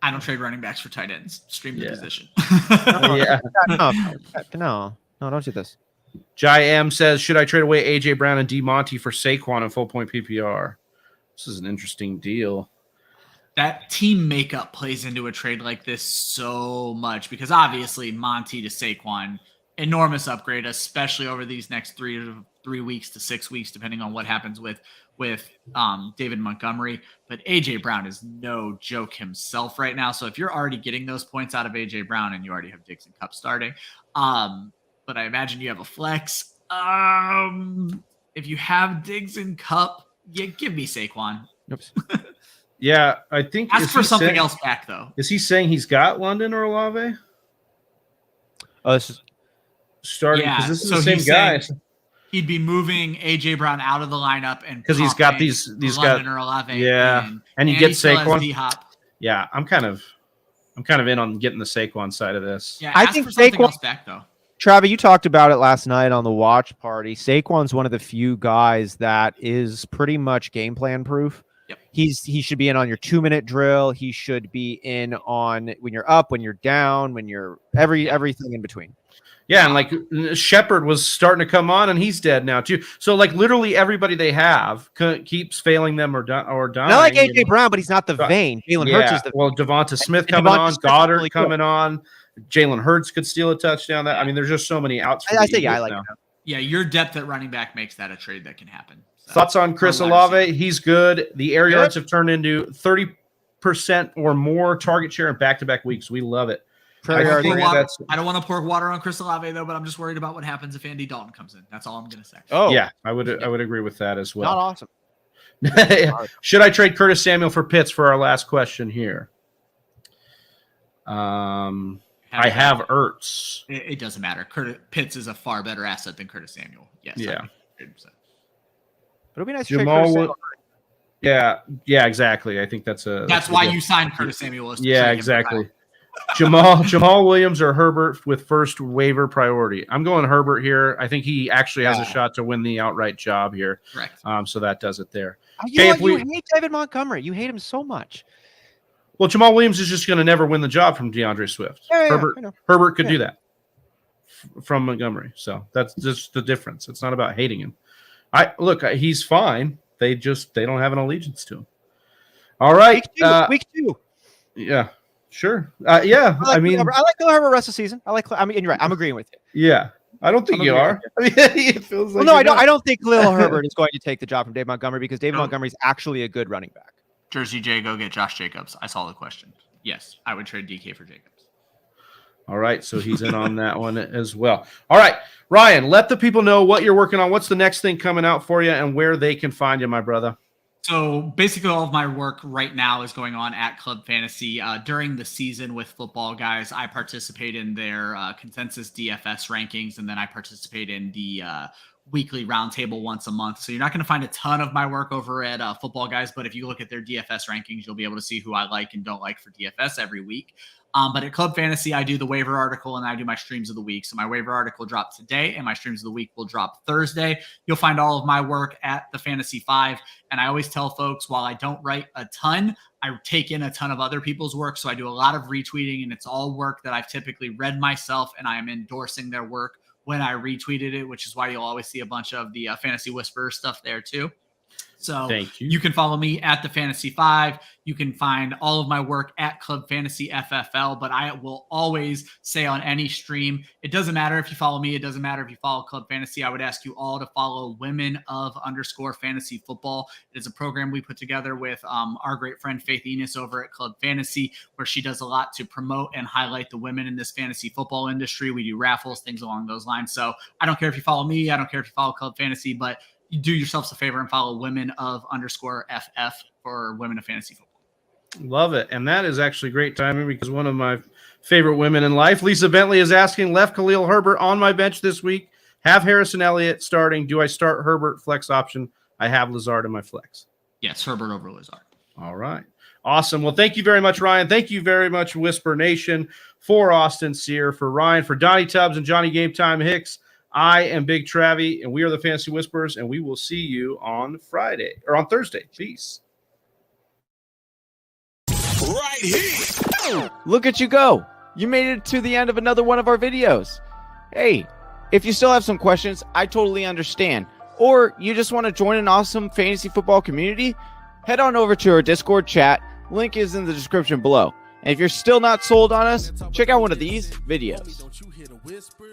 I don't trade running backs for tight ends. Stream the position. No, don't do this. Jai M says, should I trade away A.J. Brown and D. Monty for Saquon and full point PPR? This is an interesting deal. That team makeup plays into a trade like this so much because obviously Monty to Saquon, enormous upgrade, especially over these next 3 weeks to 6 weeks, depending on what happens with David Montgomery. But A.J. Brown is no joke himself right now. So if you're already getting those points out of A.J. Brown and you already have Diggs and Cup starting, but I imagine you have a flex. If you have Diggs and Cup, give me Saquon. Oops. Yeah, I think ask for something else back though. Is he saying he's got London or Olave? This is starting because this is the same guy. He'd be moving A.J. Brown out of the lineup and because he's got these London or Olave. Yeah, and you get Saquon. D-Hop. Yeah, I'm kind of in on getting the Saquon side of this. Yeah, I think Saquon's back though. Travis, you talked about it last night on the watch party. Saquon's one of the few guys that is pretty much game plan proof. Yep. He should be in on your 2-minute drill. He should be in on when you're up, when you're down, when you're everything in between. Yeah, and like Shepard was starting to come on, and he's dead now too. So like literally everybody they have keeps failing them or dying. Not like A.J. Brown, but he's not the vein. Jalen Hurts is the. Well, Devonta Smith coming on, Goddard really coming on. Jalen Hurts could steal a touchdown. I mean, there's just so many outs. I say I like it. Yeah, your depth at running back makes that a trade that can happen. So, thoughts on Chris Olave? He's good. The air yards have turned into 30% or more target share in back-to-back weeks. We love it. I don't want to pour water on Chris Olave though, but I'm just worried about what happens if Andy Dalton comes in. That's all I'm going to say. Oh, yeah, I would agree with that as well. Not awesome. Should I trade Curtis Samuel for Pitts for our last question here? I have Ertz. It doesn't matter. Pitts is a far better asset than Curtis Samuel. Yes. Yeah. 100%. But it'd be nice Jamal. Yeah, exactly. I think that's why you signed Curtis Samuel. Yeah, exactly. Jamal Williams or Herbert with first waiver priority. I'm going Herbert here. I think he actually has a shot to win the outright job here. Correct. So that does it there. You hate David Montgomery. You hate him so much. Well, Jamal Williams is just going to never win the job from DeAndre Swift. Herbert could do that from Montgomery. So that's just the difference. It's not about hating him. He's fine. They don't have an allegiance to him. All right. Week 2. Yeah. Sure. I like Khalil Herbert rest of the season. You're right. I'm agreeing with you. Yeah. I don't think you are. It feels like I don't think Khalil Herbert is going to take the job from Dave Montgomery because David Montgomery is actually a good running back. Jersey J, go get Josh Jacobs. I saw the question. Yes, I would trade DK for Jacobs. All right, so he's in on that one as well. All right, Ryan, let the people know what you're working on. What's the next thing coming out for you and where they can find you, my brother? So basically all of my work right now is going on at Club Fantasy. During the season with Footballguys, I participate in their consensus DFS rankings, and then I participate in the weekly roundtable once a month. So you're not going to find a ton of my work over at Footballguys, but if you look at their DFS rankings, you'll be able to see who I like and don't like for DFS every week. But at Club Fantasy, I do the waiver article and I do my streams of the week. So my waiver article dropped today and my streams of the week will drop Thursday. You'll find all of my work at the Fantasy 5. And I always tell folks, while I don't write a ton, I take in a ton of other people's work. So I do a lot of retweeting, and it's all work that I've typically read myself, and I am endorsing their work when I retweeted it, which is why you'll always see a bunch of the Fantasy Whisperer stuff there too. So Thank you. You can follow me at the Fantasy 5. You can find all of my work at Club Fantasy FFL, but I will always say on any stream, it doesn't matter if you follow me. It doesn't matter if you follow Club Fantasy. I would ask you all to follow Women of _Fantasy Football. It is a program we put together with our great friend Faith Enos over at Club Fantasy, where she does a lot to promote and highlight the women in this fantasy football industry. We do raffles, things along those lines. So I don't care if you follow me. I don't care if you follow Club Fantasy, but you do yourselves a favor and follow Women of _FF for Women of Fantasy Football. Love it. And that is actually great timing because one of my favorite women in life, Lisa Bentley, is asking, left Khalil Herbert on my bench this week. Have Harrison Elliott starting. Do I start Herbert flex option? I have Lazard in my flex. Yes, Herbert over Lazard. All right. Awesome. Well, thank you very much, Ryan. Thank you very much, Whisper Nation. For Austin Sear, for Ryan, for Donnie Tubbs and Johnny Game Time Hicks, I am Big Travie, and we are the Fantasy Whisperers, and we will see you on Friday or on Thursday. Peace. Right here. Look at you go. You made it to the end of another one of our videos. Hey, if you still have some questions, I totally understand. Or you just want to join an awesome fantasy football community, head on over to our Discord chat. Link is in the description below. And if you're still not sold on us, check out one of these videos.